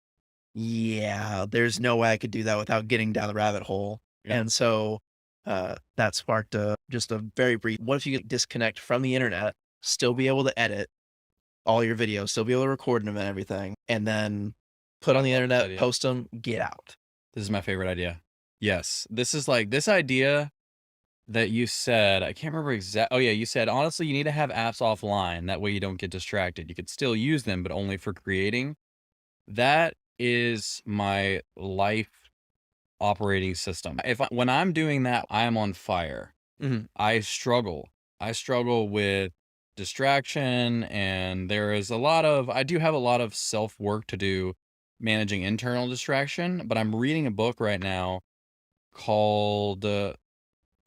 yeah, there's no way I could do that without getting down the rabbit hole. Yeah. And so that sparked just a very brief. What if you could disconnect from the internet, still be able to edit all your videos, still be able to record them and everything, and then put on the internet, Idea. post them, get out. This is my favorite idea. Yes. This is like this idea that you said, I can't remember exact. Oh yeah, you said honestly you need to have apps offline. That way you don't get distracted. You could still use them, but only for creating. That is my life operating system. When I'm doing that, I'm on fire. Mhm. I struggle. I struggle with distraction, and there is a lot of I do have a lot of self-work to do managing internal distraction, but I'm reading a book right now called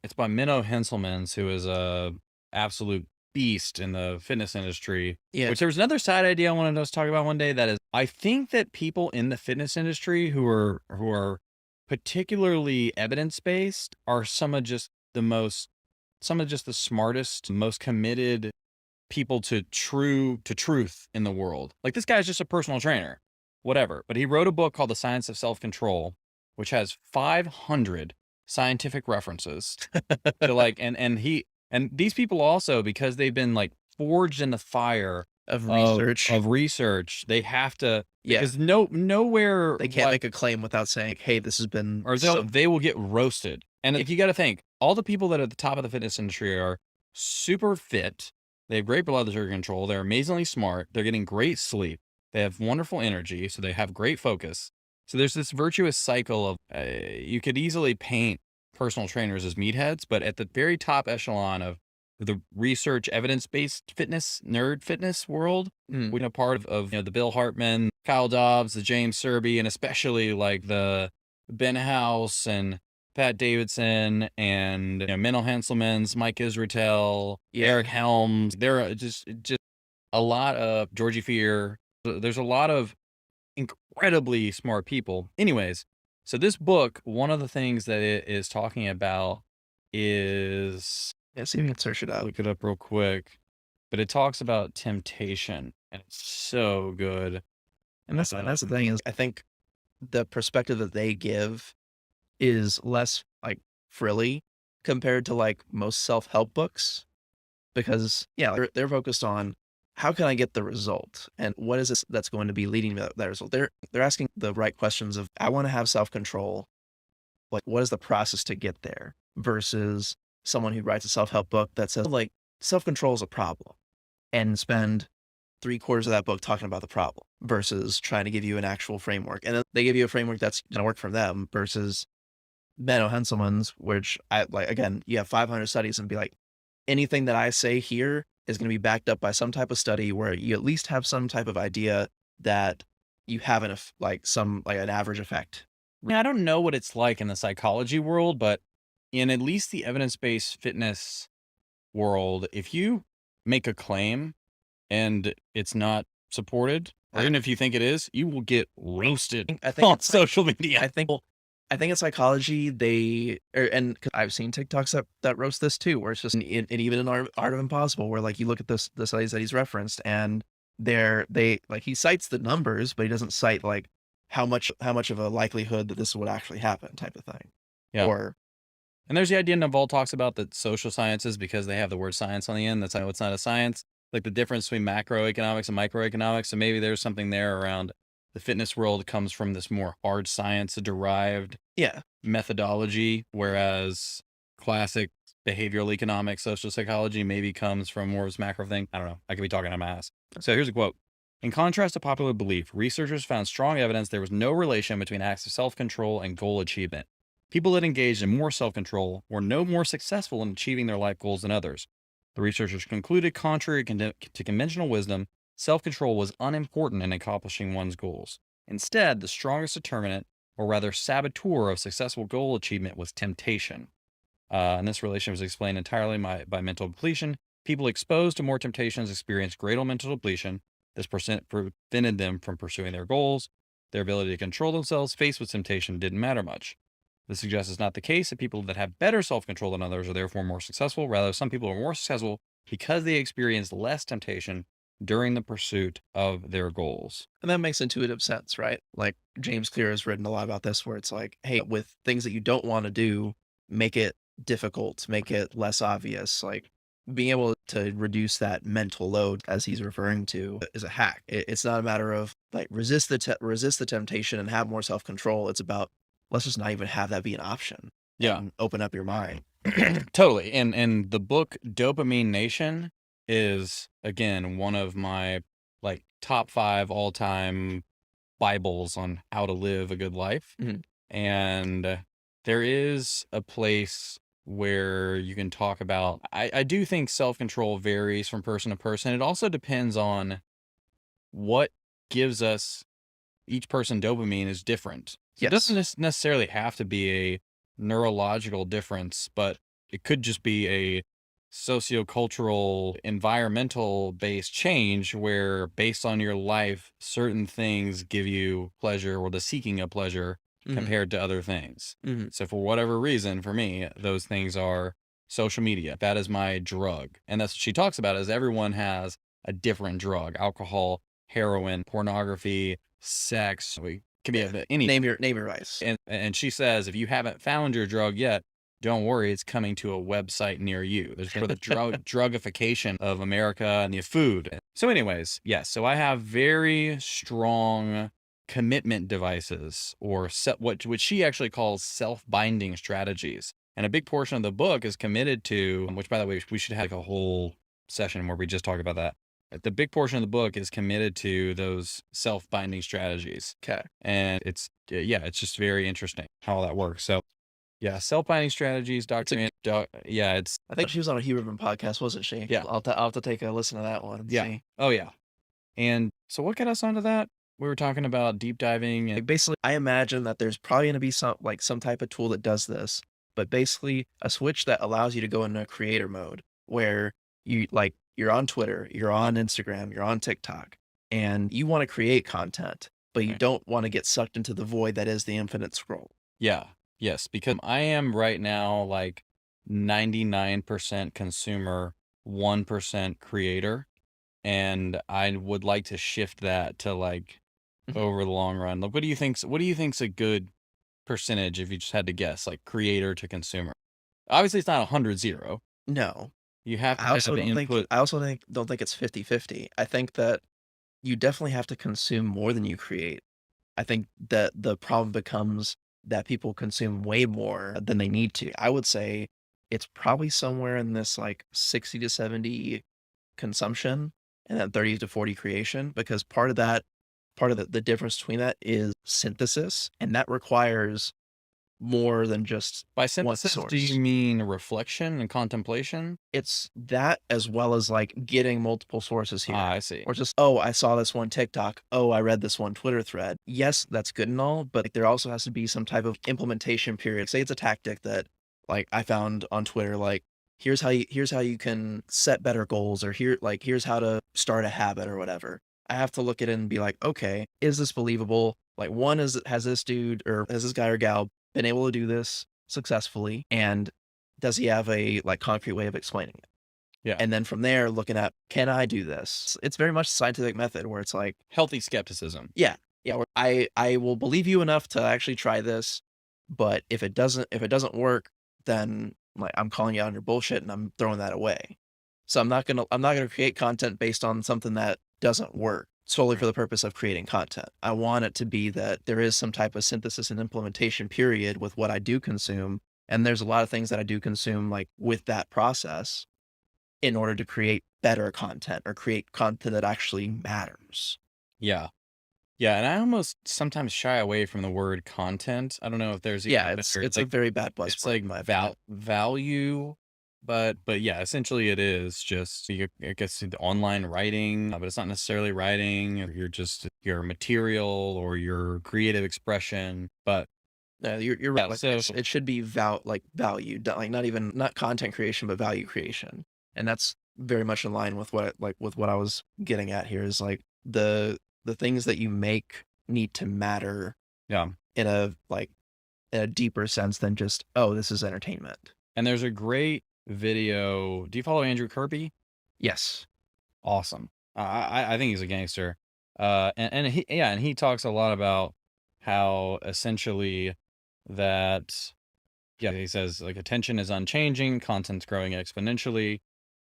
it's by Menno Henselmans, who is a absolute beast in the fitness industry. Yeah. Which there was another side idea I wanted us to talk about one day. That is, I think that people in the fitness industry who are particularly evidence based are some of just the smartest, most committed people to truth in the world. Like this guy's just a personal trainer, whatever. But he wrote a book called The Science of Self Control, which has 500 scientific references to like and these people also, because they've been like forged in the fire Of research. of research, they have to, Yeah. because nowhere They can't make a claim without saying, "Hey, this has been or they will get roasted. And if you got to think, all the people that are at the top of the fitness industry are super fit. They have great blood sugar control. They're amazingly smart. They're getting great sleep. They have wonderful energy. So they have great focus. So there's this virtuous cycle of you could easily paint personal trainers as meatheads, but at the very top echelon of the research evidence-based fitness, nerd fitness world, Mm. we're a part of the Bill Hartman, Kyle Dobbs, the James Serby, and especially like the Ben House and Pat Davidson and Menno Henselmans, Mike Israetel, Yeah. Eric Helms. There are just a lot of Georgie Fear. There's a lot of incredibly smart people. Anyways, so this book, one of the things that it is talking about is, Yeah, see if you can search it out. look it up real quick, but it talks about temptation, and it's so good. And that's the thing is, I think the perspective that they give is less like frilly compared to like most self-help books because yeah, they're focused on how can I get the result and what is this that's going to be leading to that result. They're asking the right questions of I want to have self-control. Like what is the process to get there versus someone who writes a self-help book that says like self-control is a problem and spend 3/4 of that book talking about the problem versus trying to give you an actual framework. And then they give you a framework that's going to work for them versus Benno Henselman's, which I like, again, you have 500 studies and be like, anything that I say here is going to be backed up by some type of study where you at least have some type of idea that you have like some, like an average effect. I don't know what it's like in the psychology world, but in at least the evidence-based fitness world, if you make a claim and it's not supported, or even if you think it is, you will get roasted I think on it's social media. I think in psychology and 'cause I've seen TikToks that roast this too, where it's just and even in Art of Impossible, where like you look at the studies that he's referenced, and they like he cites the numbers, but he doesn't cite like how much of a likelihood that this would actually happen, type of thing. Yeah. Or And there's the idea Naval talks about that social sciences, because they have the word science on the end, that's how it's not a science, like the difference between macroeconomics and microeconomics. So maybe there's something there around the fitness world comes from this more hard science derived yeah, methodology, whereas classic behavioral economics, social psychology maybe comes from more of this macro thing. I don't know. I could be talking out of my ass. So here's a quote. In contrast to popular belief, researchers found strong evidence there was no relation between acts of self-control and goal achievement. People that engaged in more self-control were no more successful in achieving their life goals than others. The researchers concluded, contrary to conventional wisdom, self-control was unimportant in accomplishing one's goals. Instead, the strongest determinant, or rather saboteur, of successful goal achievement was temptation. And this relation was explained entirely by mental depletion. People exposed to more temptations experienced greater mental depletion. This prevented them from pursuing their goals. Their ability to control themselves faced with temptation didn't matter much. This suggests it's not the case that people that have better self-control than others are therefore more successful. Rather, some people are more successful because they experienced less temptation during the pursuit of their goals. and that makes intuitive sense, right? Like James Clear has written a lot about this, where it's like, hey, with things that you don't want to do, make it difficult, make it less obvious. Like being able to reduce that mental load, as he's referring to, is a hack. It's not a matter of like resist the temptation and have more self control. It's about let's just not even have that be an option Yeah. and open up your mind. Totally. And the book Dopamine Nation is again one of my like top 5 all-time Bibles on how to live a good life. Mhm. And there is a place where you can talk about I do think self-control varies from person to person. It also depends on what gives us each person dopamine is different. So it doesn't Yes. necessarily have to be a neurological difference, but it could just be a sociocultural, environmental based change where based on your life, certain things give you pleasure or the seeking of pleasure Mhm. compared to other things. Mhm. So for whatever reason, for me, those things are social media. That is my drug. And that's what she talks about is everyone has a different drug, alcohol, heroin, pornography, sex. We can be Yeah. of any. Name your vice. And she says, if you haven't found your drug yet, don't worry, it's coming to a website near you. There's for the drugification of America and the food. So, anyways, yes. So I have very strong commitment devices, or what she actually calls self-binding strategies. And a big portion of the book is committed to, which by the way, we should have like a whole session where we just talk about that. The big portion of the book is committed to those self-binding strategies. Okay. And it's it's just very interesting how all that works. So yeah, self-binding strategies, It's a yeah, it's I think she was on a Huberman podcast, wasn't she? yeah, I'll have to take a listen to that one and yeah, see. oh yeah. And so what got us onto that? We were talking about deep diving and Like basically, I imagine that there's probably going to be some type of tool that does this, but basically a switch that allows you to go into creator mode where you're on Twitter, you're on Instagram, you're on TikTok, and you want to create content, but you right. don't want to get sucked into the void that is the infinite scroll. Yeah, yes, because I am right now like 99% consumer, 1% creator, and I would like to shift that to like Mhm. over the long run. Like, what do you think's a good percentage if you just had to guess, like creator to consumer? Obviously, it's not 100-0. No, You have to have input. I also don't think it's 50-50. I think that you definitely have to consume more than you create. I think that the problem becomes that people consume way more than they need to. I would say it's probably somewhere in this like 60 to 70 consumption and then 30 to 40 creation, because part of the difference between that is synthesis, and that requires more than just By one synthesis, do you source. mean reflection and contemplation? It's that as well as like getting multiple sources here. Ah, I see. Or just, oh, I saw this one TikTok. Oh, I read this one Twitter thread. Yes, that's good and all, but like, there also has to be some type of implementation period. Say it's a tactic that like I found on Twitter, like here's how you can set better goals, or here's how to start a habit or whatever. I have to look at it and be like, okay, is this believable? Like one is has this dude or has this guy or gal been able to do this successfully? And does he have a like concrete way of explaining it? Yeah. And then from there, looking at, can I do this? It's very much a scientific method where it's like, Healthy skepticism. yeah, yeah, where I will believe you enough to actually try this, but if it doesn't work, then like I'm calling you out on your bullshit and I'm throwing that away. So I'm not gonna create content based on something that doesn't work solely for the purpose of creating content. I want it to be that there is some type of synthesis and implementation period with what I do consume. And there's a lot of things that I do consume like with that process in order to create better content or create content that actually matters. Yeah. Yeah, and I almost sometimes shy away from the word content. I don't know if there's even Yeah, a better it's a like very bad it's buzzword like in my opinion. value, but yeah, essentially it is just I guess the online writing, but it's not necessarily writing. Or you're just your material or your creative expression. But No, you're right. yeah, Like so it should be value, like not content creation, but value creation. And that's very much in line with with what I was getting at here is like the things that you make need to matter yeah, in a in a deeper sense than just, oh, this is entertainment. and there's a great video. Do you follow Andrew Kirby? Yes. Awesome. I think he's a gangster. And he talks a lot about how essentially that Yeah, he says like attention is unchanging, content's growing exponentially,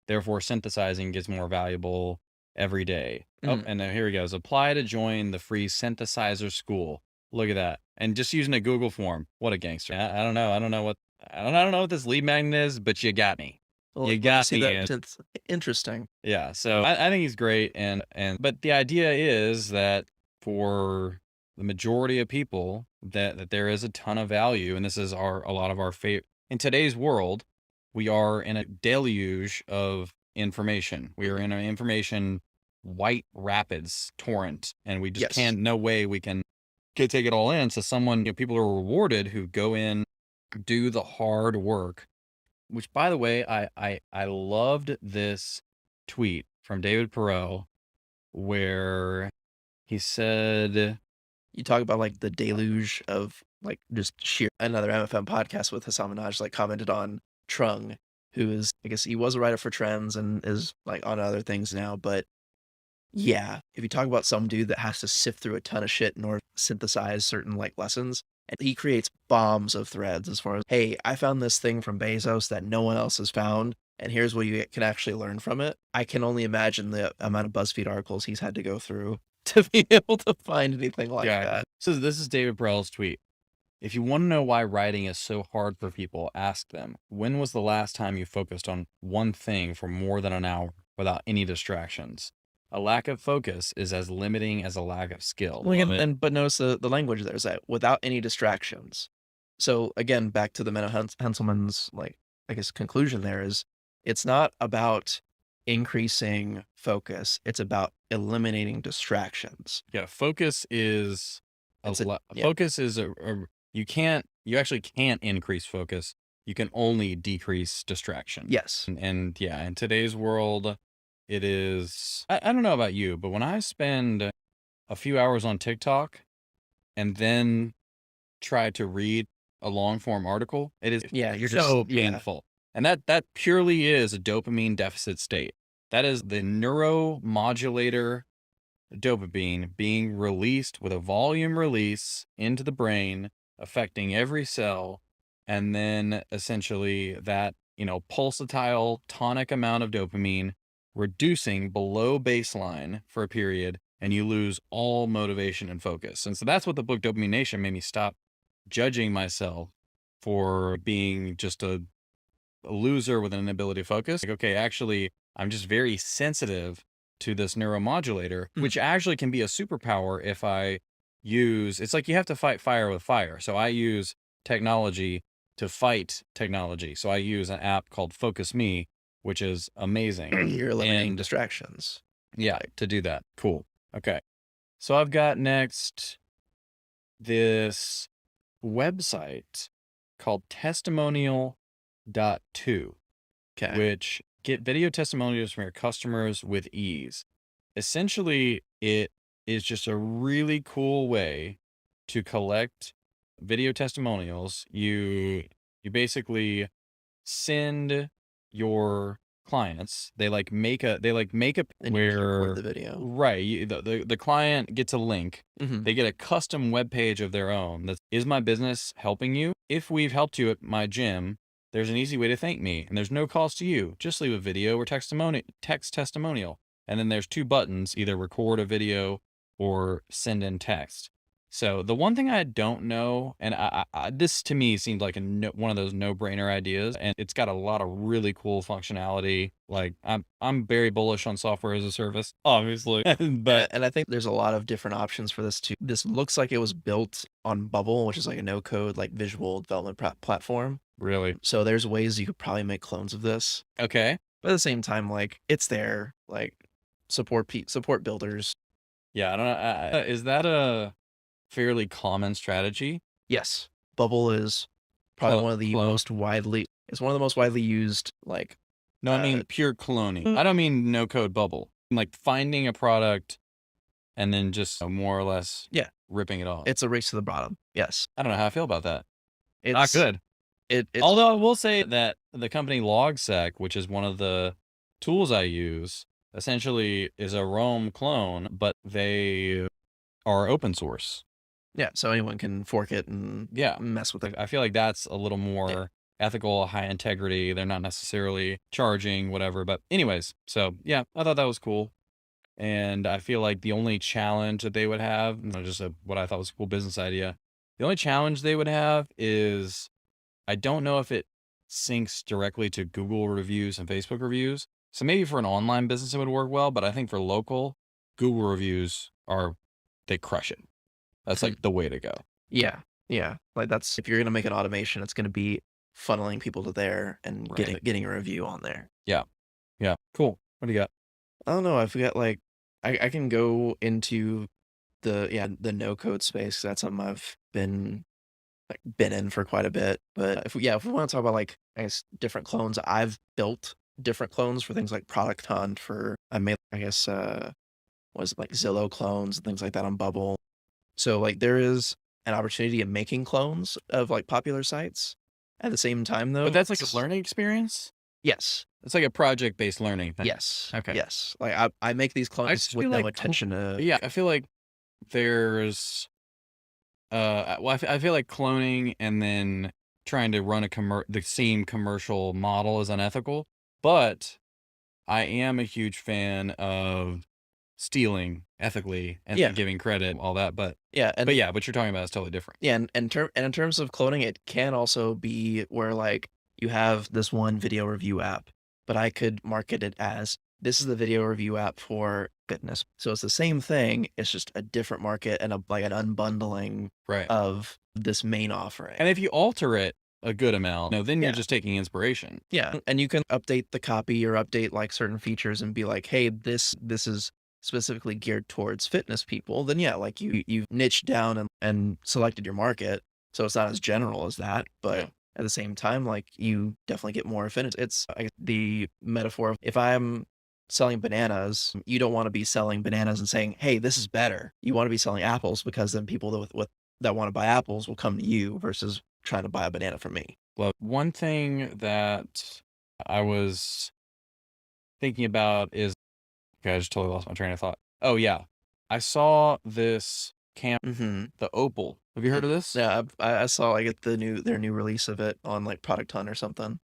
therefore synthesizing gets more valuable every day. Oh, Mhm. and then here he goes. Apply to join the free synthesizer school. Look at that. And just using a Google form. What a gangster. I don't know. I don't know what this lead magnet is, but you got me. Well, You when you got see me that, in. it's interesting. Yeah. So I think he's great. But the idea is that for the majority of people that there is a ton of value. And this is a lot of our favorite in today's world. We are in a deluge of information. We are Mhm. in an information white rapids torrent, and we just Yes. can't, no way we can take it all in. So people are rewarded who go in, do the hard work, which by the way, I loved this tweet from David Perot where he said, You talk about, like, the deluge of, like, just sheer another MFM podcast with Hasan Minhaj, like, commented on Trung, who is I guess he was a writer for Trends and is, like, on other things now, but yeah, if you talk about some dude that has to sift through a ton of shit in order to synthesize certain, like, lessons, and he creates bombs of threads as far as, "Hey, I found this thing from Bezos that no one else has found, and here's what you can actually learn from it." I can only imagine the amount of BuzzFeed articles he's had to go through to be able to find anything like yeah. that. So this is David Perot's tweet. If you want to know why writing is so hard for people, ask them, when was the last time you focused on one thing for more than an hour without any distractions? A lack of focus is as limiting as a lack of skill. Well, Love again, it. but notice the language there is that without any distractions. So again, back to the Menno Henselman's, like, I guess conclusion there is it's not about increasing focus. It's about eliminating distractions. Yeah, focus is It's a yeah, focus is you actually can't increase focus. You can only decrease distraction. yes. And yeah, in today's world, it is, I don't know about you, but when I spend a few hours on TikTok and then try to read a long form article, it is Yeah, you're just so yeah. painful. And that purely is a dopamine deficit state. That is the neuromodulator dopamine being released with a volume release into the brain, affecting every cell. And then essentially that, pulsatile tonic amount of dopamine reducing below baseline for a period, and you lose all motivation and focus. And so that's what the book Dopamine Nation made me stop judging myself for being just a loser with an inability to focus. Like, okay, actually, I'm just very sensitive to this neuromodulator, Mhm. which actually can be a superpower if I use, it's like you have to fight fire with fire. So I use technology to fight technology. So I use an app called Focus Me, which is amazing. You're eliminating And distractions. yeah, to do that. Cool. Okay. So I've got next this website called Testimonial.2, Okay. which get video testimonials from your customers with ease. Essentially, it is just a really cool way to collect video testimonials. You basically send your clients, they make a And you just record where the video. right, the client gets a link. Mhm. They get a custom web page of their own. That's, is my business helping you? If we've helped you at my gym, there's an easy way to thank me, and there's no cost to you. Just leave a video or text testimonial. And then there's two buttons, either record a video or send in text. So the one thing I don't know, and this to me seemed like one of those no-brainer ideas, and it's got a lot of really cool functionality. Like I'm very bullish on software as a service, obviously, but And I think there's a lot of different options for this too. This looks like it was built on Bubble, which is like a no code, like visual development platform. really, So there's ways you could probably make clones of this. okay, But at the same time, like it's there, like support builders. yeah, I don't know. Is that a fairly common strategy? Yes, Bubble is probably one of the Clone? most widely. It's one of the most widely used. Like No, I mean uh, pure cloning. I don't mean no code bubble. Like finding a product and then just more or less yeah, ripping it off. it's a race to the bottom. Yes, I don't know how I feel about that. Not it's good. it's Although I will say that the company Logsec, which is one of the tools I use, essentially is a Rome clone, but they are open source. Yeah, so anyone can fork it and Yeah. mess with it. I feel like that's a little Yeah. more ethical, high integrity. They're not necessarily charging, whatever. But anyways, so yeah, I thought that was cool. And I feel like the only challenge that they would have, just what I thought was a cool business idea. The only challenge they would have is I don't know if it syncs directly to Google reviews and Facebook reviews. So maybe for an online business, it would work well. But I think for local, Google reviews they crush it. That's like the way to go. Yeah, yeah. Like that's if you're gonna make an automation, it's gonna be funneling people to there and Right. getting a review on there. Yeah. Yeah. Cool. What do you got? I don't know. I forget. Like I can go into the no code space. That's something I've been in for quite a bit. But if we want to talk about like I guess different clones, I've built different clones for things like Product Hunt. For I made I guess was it like Zillow clones and things like that on Bubble. So like there is an opportunity in making clones of like popular sites. At the same time, though, But that's like a learning experience? yes, It's like a project-based learning thing. yes, Okay. yes. Like I make these I clones just with feel no like intention to. yeah, I feel like there's I feel like cloning and then trying to run the same commercial model is unethical, but I am a huge fan of stealing ethically and Yeah, giving credit, all that. But yeah, and yeah, what you're talking about is totally different. yeah, and in terms of cloning, it can also be where like you have this one video review app, but I could market it as this is the video review app for fitness. So it's the same thing. It's just a different market and like an unbundling Right. of this main offering. And if you alter it a good amount, then you're Yeah. just taking inspiration. Yeah, and you can update the copy or update like certain features and be like, hey, this is specifically geared towards fitness people. Then yeah, like you've niched down and selected your market, so it's not as general as that, but Yeah. at the same time, like you definitely get more affinity. It's I guess, the metaphor of if I'm selling bananas, you don't want to be selling bananas and saying, hey, this is better. You want to be selling apples because then people that want to buy apples will come to you versus trying to buy a banana from me. Well, one thing that I was thinking about is, okay, I just totally lost my train of thought. Oh yeah, I saw this Mm-hmm. the Opal. Have you heard of this? Yeah, I saw like their new release of it on like Product Hunt or something.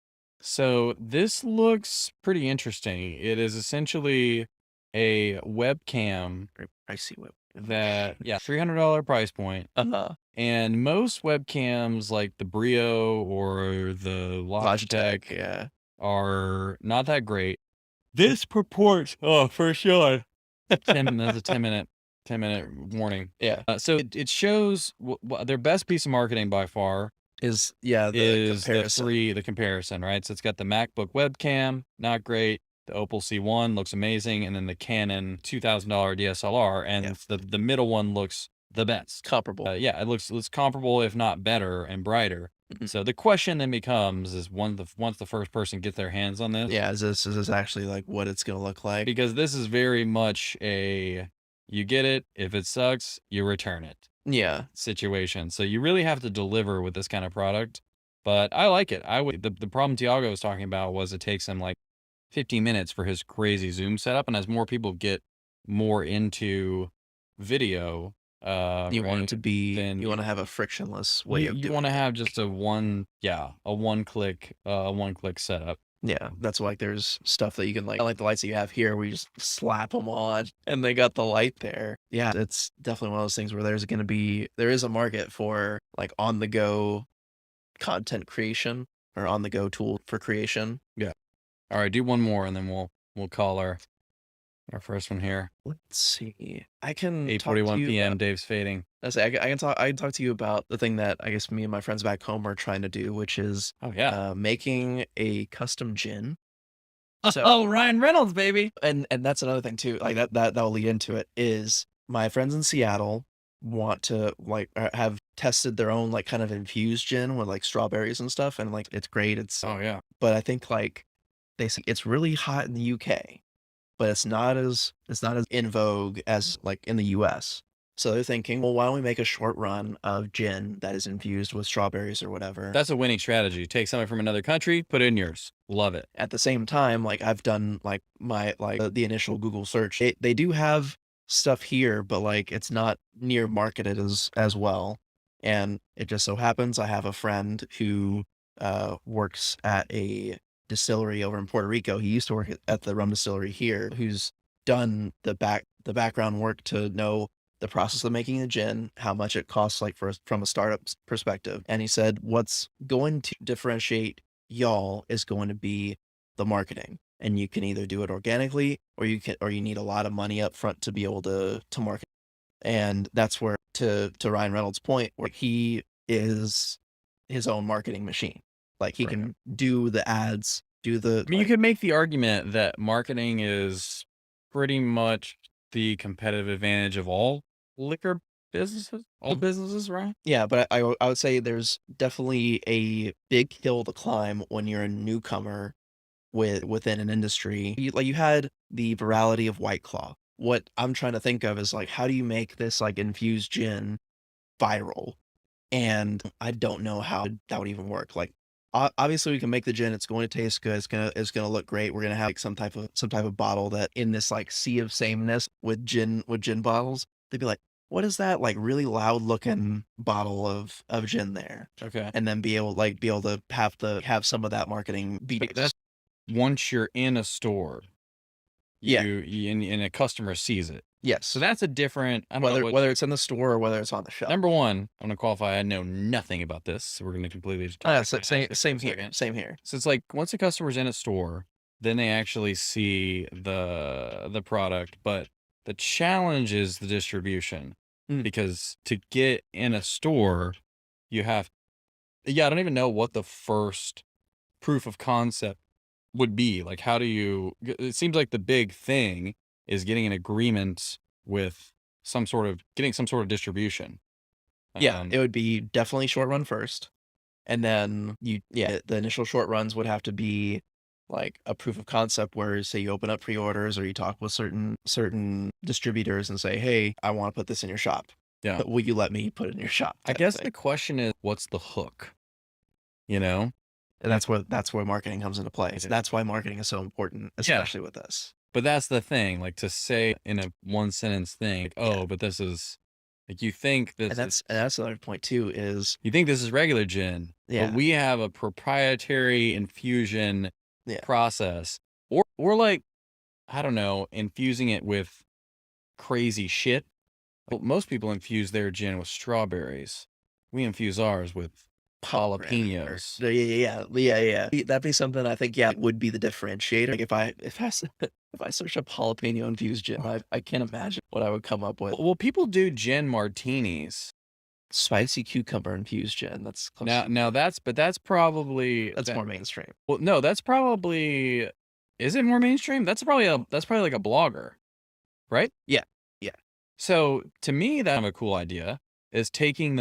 So this looks pretty interesting. It is essentially a webcam Very pricey web. that, yeah, $300 price point. Uh-huh. And most webcams like the Brio or the Logitech Yeah. are not that great. This purports, oh, for sure. That's a 10-minute warning. Yeah. So it shows their best piece of marketing by far Is the is comparison. the comparison, right? So it's got the MacBook webcam, not great. The Opal C1 looks amazing, and then the Canon $2,000 DSLR, and Yeah. the middle one looks the best. Comparable. Yeah, it looks comparable, if not better and brighter. Mhm. So the question then becomes: is once the first person gets their hands on this, Yeah, is this actually like what it's gonna look like? because this is very much a you get it, if it sucks, you return it Yeah. situation. So you really have to deliver with this kind of product. But I like it. The problem Tiago was talking about was it takes him like 15 minutes for his crazy Zoom setup, and as more people get more into video, You want it right, to be then you want to have a frictionless way of you doing want to it. have just a one click setup. Yeah, that's why like there's stuff that you can like the lights that you have here where you just slap them on and they got the light there. Yeah, it's definitely one of those things where there is a market for like on the go content creation or on the go tool for creation. Yeah. All right, do one more and then we'll call our first one here. Let's see. I can talk to 8:41 you p.m. about, Dave's fading. I can talk to you about the thing that I guess me and my friends back home are trying to do, which is Oh yeah. making a custom gin. So Oh, Ryan Reynolds, baby. and that's another thing too, like that'll lead into it, is my friends in Seattle want to like have tested their own like kind of infused gin with like strawberries and stuff, and like it's great. Oh yeah. But I think like they say it's really hot in the UK, but it's not as in vogue as like in the US. So they're thinking, well, why don't we make a short run of gin that is infused with strawberries or whatever? That's a winning strategy. Take something from another country, put it in yours. Love it. At the same time, like I've done like my the initial Google search. They do have stuff here, but like it's not near marketed as well. And it just so happens I have a friend who works at a distillery over in Puerto Rico. He used to work at the rum distillery here, who's done the background work to know the process of making a gin, how much it costs, like from a startup's perspective. And he said, what's going to differentiate y'all is going to be the marketing. And you can either do it organically or you need a lot of money up front to be able to market. And that's where, to Ryan Reynolds' point, where he is his own marketing machine. Like he Right. can do the ads, do the I mean, you could make the argument that marketing is pretty much the competitive advantage of all liquor businesses, all businesses, right? yeah, but I would say there's definitely a big hill to climb when you're a newcomer within an industry. You had the virality of White Claw. What I'm trying to think of is like, how do you make this like infused gin viral? And I don't know how that would even work. Like, obviously we can make the gin. It's going to taste good. It's gonna look great. We're gonna have like some type of bottle that in this like sea of sameness with gin bottles. They'd be like, what is that like really loud looking bottle of gin there? Okay. And then be able to have some of that marketing be That's once you're in a store, Yeah. and a customer sees it. Yes. So that's a different, I don't know what, whether it's in the store or whether it's on the shelf. number one, I'm going to qualify. I know nothing about this. So we're going to completely just talk about it same for a here. second. Same here. So it's like once a customer's in a store, then they actually see the product. But the challenge is the distribution, because to get in a store, you have, I don't even know what the first proof of concept would be. Like, how do you, it seems like the big thing is getting an agreement with getting some sort of distribution. Yeah, it would be definitely short run first. And then the initial short runs would have to be like a proof of concept where say you open up pre-orders or you talk with certain distributors and say, hey, I want to put this in your shop. Yeah. But will you let me put it in your shop? I guess the question is, what's the hook? You know? And that's where marketing comes into play. So that's why marketing is so important, especially with this. But that's the thing, like to say in a one sentence thing, like, oh, but this is like, you think this And that's another point too, is you think this is regular gin, but we have a proprietary infusion process, or like, I don't know, infusing it with crazy shit. Well, most people infuse their gin with strawberries. We infuse ours with jalapenos. Yeah. That'd be something I think, would be the differentiator. Like if I search up jalapeno infused gin, I can't imagine what I would come up with. Well, people do gin martinis. Spicy cucumber infused gin. That's close. Now that's probably more mainstream. Well, no, that's probably, is it more mainstream? That's probably like a blogger, right? Yeah. So to me, that's kind of a cool idea, is taking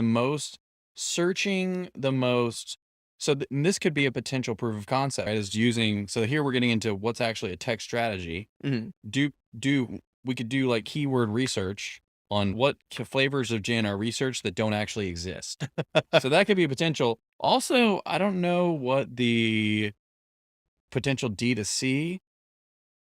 searching the most. So this could be a potential proof of concept, right? Is using, so here we're getting into what's actually a tech strategy. We could do like keyword research on what flavors of gin are researched that don't actually exist. So that could be a potential. Also, I don't know what the potential D2C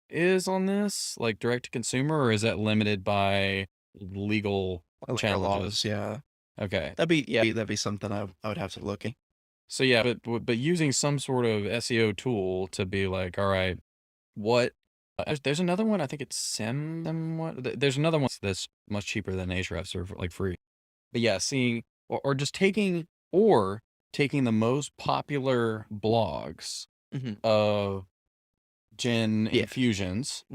is on this, like direct to consumer, or is that limited by legal challenges? Yeah. Okay. That'd be something I would have to look at. So yeah, but using some sort of SEO tool to be like, all right, what? There's another one. I think it's There's another one that's much cheaper than Ahrefs, or like free. But yeah, seeing or just taking the most popular blogs of gin infusions,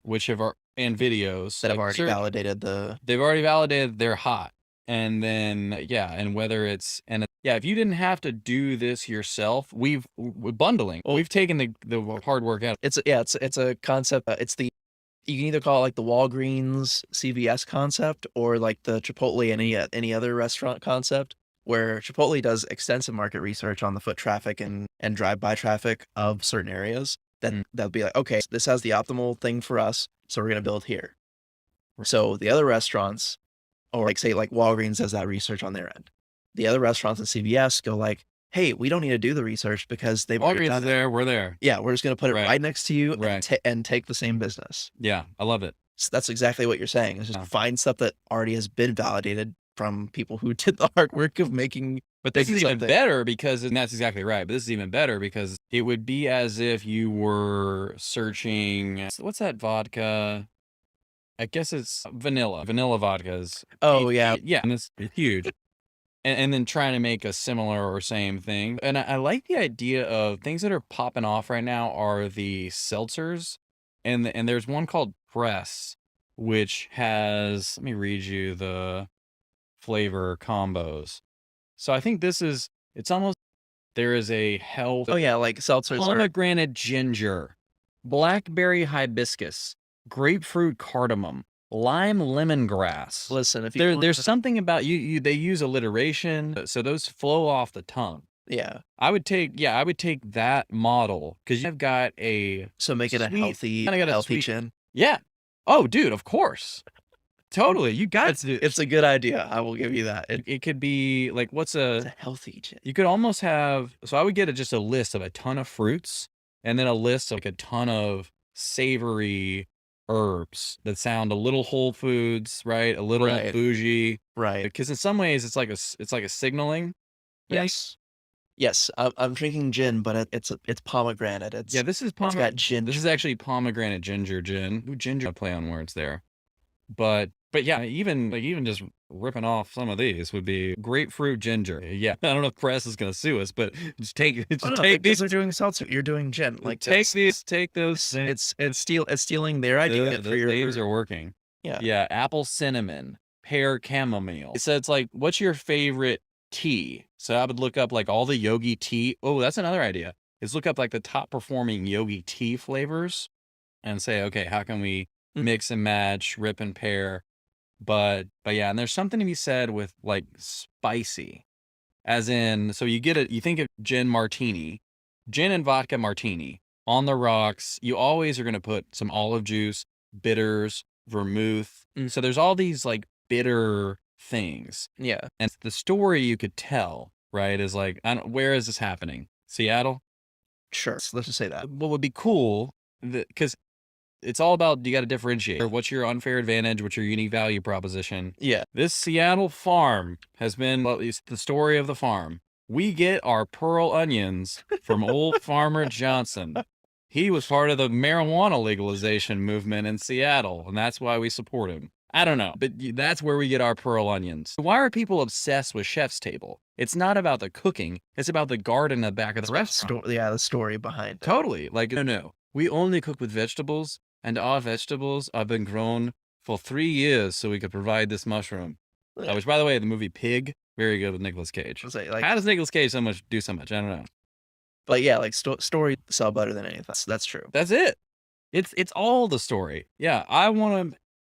which and videos that have already validated they've already validated they're hot. And then, and whether it's, if you didn't have to do this yourself, we're bundling. We've taken the hard work out. It's a concept. You can either call it like the Walgreens CVS concept or like the Chipotle any other restaurant concept, where Chipotle does extensive market research on the foot traffic and drive-by traffic of certain areas. Then they'll be like, okay, this has the optimal thing for us, so we're going to build here. So the other restaurants, or like say like Walgreens does that research on their end. The other restaurants at CVS go like, hey, we don't need to do the research because they've already done Walgreens is there, we're there. Yeah, we're just going to put it right next to you Right. and take the same business. Yeah, I love it. that's exactly what you're saying. Is just Yeah. find stuff that already has been validated from people who did the hard work of making But this making is even something. better because, and that's exactly right, but this is even better because it would be as if you were searching, what's that vodka? I guess it's vanilla. Vanilla vodkas. Oh, yeah. Yeah, and it's huge. And then trying to make a similar or same thing. And I like the idea of things that are popping off right now are the seltzers. And there's one called Press, which has, let me read you the flavor combos. So I think it's almost, there is a health, Oh, yeah, like seltzers are pomegranate ginger, blackberry hibiscus, grapefruit cardamom, lime lemongrass. listen, if you There's something about they use alliteration, so those flow off the tongue. yeah. I would take that model because you've got a So make it a sweet- healthy kinda got a healthy sweet- gin. yeah. Oh, dude, of course, totally. You got It's it's a good idea. I will give you that. it could be like It's a healthy gin. you could almost have, so I would get just a list of a ton of fruits and then a list of like a ton of savory herbs that sound a little Whole Foods, right? A little Right. bougie. Right. Because in some ways it's like a signaling. Yes. Yes, I'm drinking gin, but it's pomegranate. It's Yeah, this is it's got gin. This is actually pomegranate ginger gin. Ooh, ginger play on words there. But yeah, even just ripping off some of these would be grapefruit ginger. Yeah, I don't know if Press is gonna sue us, but just take Oh, no, take because these. they're doing seltzer. You're doing gin. Like Take those. It's stealing their idea The for your names are working. yeah. Yeah, apple cinnamon, pear chamomile. So it's like, what's your favorite tea? So I would look up like all the yogi tea. Oh, that's another idea. Is look up like the top performing yogi tea flavors and say, okay, how can we mix and match, rip and pair? But yeah, and there's something to be said with like spicy. As in, so you think of gin martini, gin and vodka martini on the rocks. You always are going to put some olive juice, bitters, vermouth. So there's all these like bitter things. Yeah. And the story you could tell, right, is like, where is this happening? Seattle? Sure. Let's just say that. What would be cool, because it's all about, you got to differentiate. What's your unfair advantage? What's your unique value proposition? Yeah. This Seattle farm has been, well, it's the story of the farm. We get our pearl onions from old Farmer Johnson. He was part of the marijuana legalization movement in Seattle, and that's why we support him. I don't know, but that's where we get our pearl onions. Why are people obsessed with Chef's Table? It's not about the cooking. It's about the garden in the back of the restaurant. The story behind it. Totally. Like, no. We only cook with vegetables, and our vegetables have been grown for 3 years so we could provide this mushroom. Yeah. Which, by the way, the movie Pig, very good with Nicolas Cage. I'll say, like, How does Nicolas Cage do so much? I don't know. but yeah, like story sell better than anything. That's true. That's it. It's all the story. Yeah,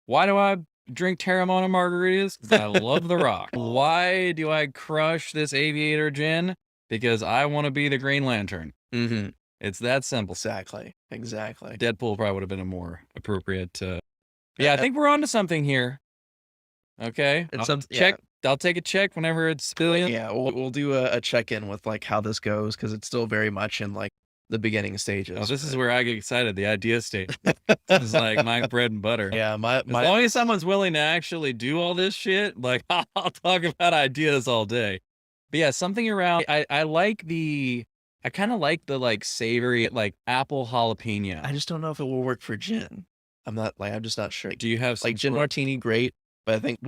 why do I drink Terramana margaritas? Because I love The Rock. Why do I crush this Aviator gin? Because I want to be the Green Lantern. Mm-hmm. It's that simple. Exactly. Deadpool probably would have been a more appropriate. Yeah, I think we're on to something here. Okay, check. I'll take a check whenever it's billion. Yeah, we'll do a check-in with like how this goes because it's still very much in like the beginning stages. Oh, this is where I get excited. The idea stage. This is like my bread and butter. Yeah, As long as someone's willing to actually do all this shit, like I'll talk about ideas all day. But yeah, something around. I kind of like the like savory, like apple jalapeno. I just don't know if it will work for gin. I'm just not sure. Do you have Like gin martini, great. But I think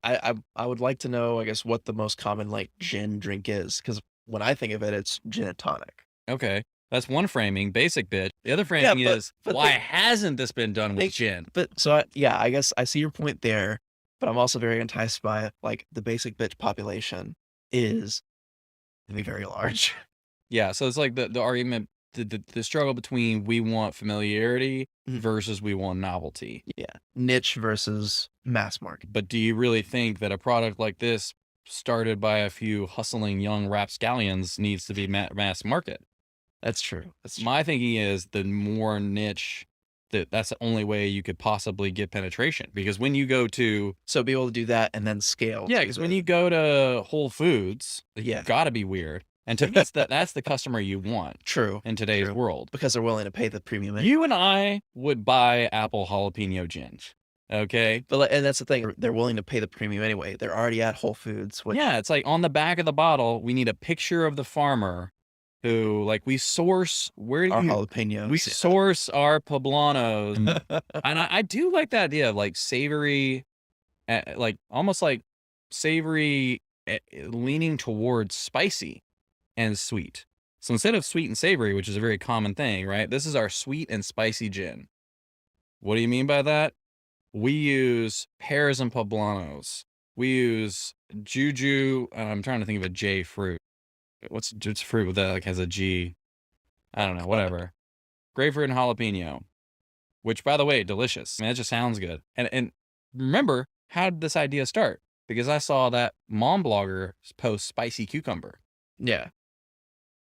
I would like to know, I guess, what the most common like gin drink is. Because when I think of it, it's gin and tonic. Okay. That's one framing, basic bitch. The other framing is, why hasn't this been done with gin? But so I guess I see your point there, but I'm also very enticed by like the basic bitch population is to be very large. Yeah, so it's like the argument, the struggle between we want familiarity versus we want novelty. Yeah, niche versus mass market. But do you really think that a product like this, started by a few hustling young rapscallions, needs to be mass market? That's true. My thinking is the more niche, that's the only way you could possibly get penetration. Because when you go to be able to do that and then scale. Yeah, because when you go to Whole Foods, yeah, gotta be weird. And to me, that's the customer you want. True. In today's world. Because they're willing to pay the premium. You and I would buy apple jalapeno gin. Okay. But like, and that's the thing, they're willing to pay the premium anyway. They're already at Whole Foods, which Yeah, it's like on the back of the bottle, we need a picture of the farmer who, like, we source where do are you jalapenos. we Yeah. source our poblanos. And I do like the idea of like savory, like almost like savory leaning towards spicy and sweet. So instead of sweet and savory, which is a very common thing, right? This is our sweet and spicy gin. What do you mean by that? We use pears and poblanos. We use juju. I'm trying to think of a J fruit. What's fruit with that like has a G? I don't know. Whatever. Grapefruit and jalapeno. Which, by the way, delicious. I mean, it just sounds good. And remember, how did this idea start? Because I saw that mom blogger post spicy cucumber. Yeah.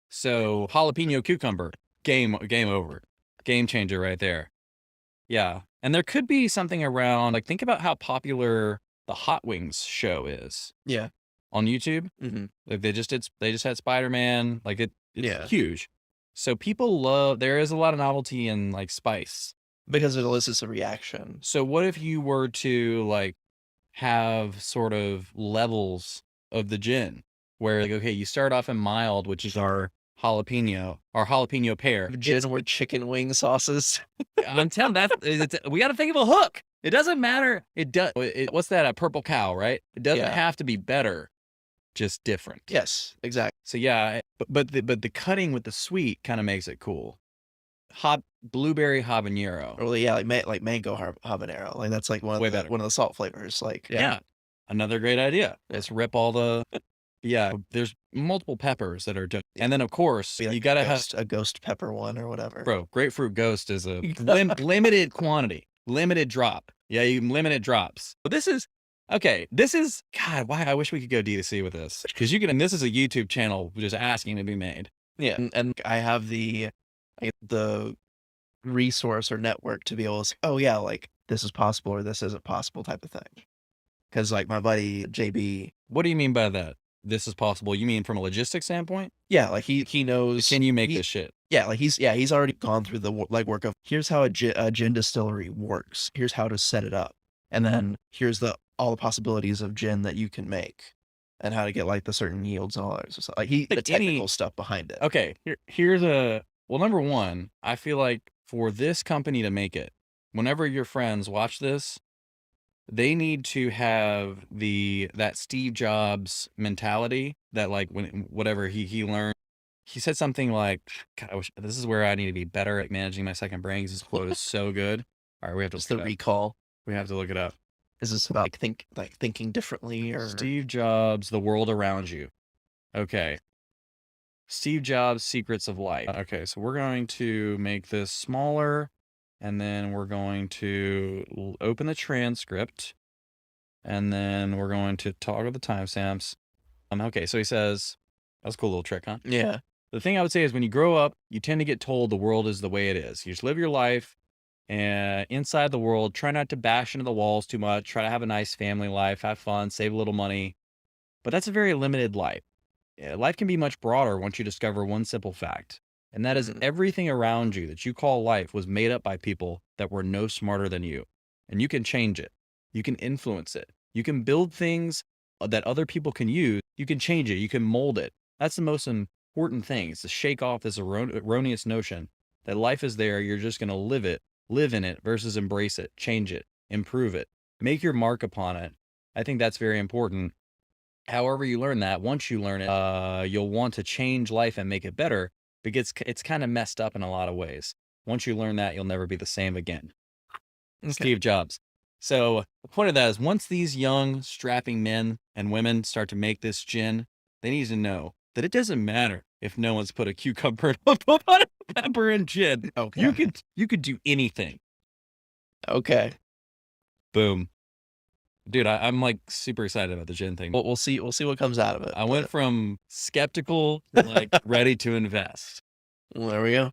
So jalapeno cucumber, game over, game changer right there. Yeah, and there could be something around like think about how popular the Hot Wings show is Yeah. on YouTube. Mm-hmm. Like they just had Spider-Man. Like it's Yeah. huge. So people love. There is a lot of novelty in like spice. Because it elicits a reaction. So what if you were to like have sort of levels of the gin where like, okay, you start off in mild, which is our jalapeno pear. Gin with chicken wing sauces. I'm telling we got to think of a hook. It doesn't matter. What's that? A purple cow, right? It doesn't Yeah. have to be better, just different. Yes, exactly. So yeah, but the cutting with the sweet kind of makes it cool. Blueberry habanero. Or yeah, like mango habanero. Like that's like one Way of better. the salt flavors. Like Yeah. Another great idea. Let's rip all the. Yeah, there's multiple peppers that are just, and then of course be like you gotta have a ghost pepper one or whatever. bro. Grapefruit Ghost is a limited quantity, limited drop. Yeah, you limited drops. But this is okay. This is God. Why I wish we could go D2C with this because you can. And this is a YouTube channel just asking to be made. Yeah, and I have the resource or network to be able to say, oh yeah, like this is possible or this isn't possible type of thing. Because like my buddy JB. What do you mean by that? This is possible. You mean from a logistics standpoint? Yeah, like he knows. Can you make this shit? Yeah, like he's already gone through the legwork of here's how a gin distillery works. Here's how to set it up, and then here's all the possibilities of gin that you can make, and how to get like the certain yields and all that stuff. Like the technical stuff behind it. Okay, here's number one. I feel like for this company to make it, whenever your friends watch this, they need to have that Steve Jobs mentality that like whatever he learned. He said something like, God, I wish this is where I need to be better at managing my second brain. This quote is so good. All right, we have to just the recall. We have to look it up. Is this about thinking differently or Steve Jobs, the world around you? Okay. Steve Jobs, Secrets of Life. Okay, so we're going to make this smaller. And then we're going to open the transcript. And then we're going to toggle the timestamps. Okay, so he says, that's a cool little trick, huh? Yeah. The thing I would say is when you grow up, you tend to get told the world is the way it is. You just live your life and inside the world, try not to bash into the walls too much. Try to have a nice family life, have fun, save a little money. But that's a very limited life. Life can be much broader once you discover one simple fact. And that is everything around you that you call life was made up by people that were no smarter than you. And you can change it. You can influence it. You can build things that other people can use. You can change it. You can mold it. That's the most important thing, is to shake off this erroneous notion that life is there. You're just going to live in it versus embrace it, change it, improve it, make your mark upon it. I think that's very important. However you learn that, once you learn it, you'll want to change life and make it better. Because it's kind of messed up in a lot of ways. Once you learn that, you'll never be the same again. Okay. Steve Jobs. So the point of that is once these young, strapping men and women start to make this gin, they need to know that it doesn't matter if no one's put a cucumber on a pepper and gin. Okay. You could do anything. Okay. Boom. Dude, I'm like super excited about the gin thing. We'll see what comes out of it. I went from skeptical to like ready to invest. Well, there we go.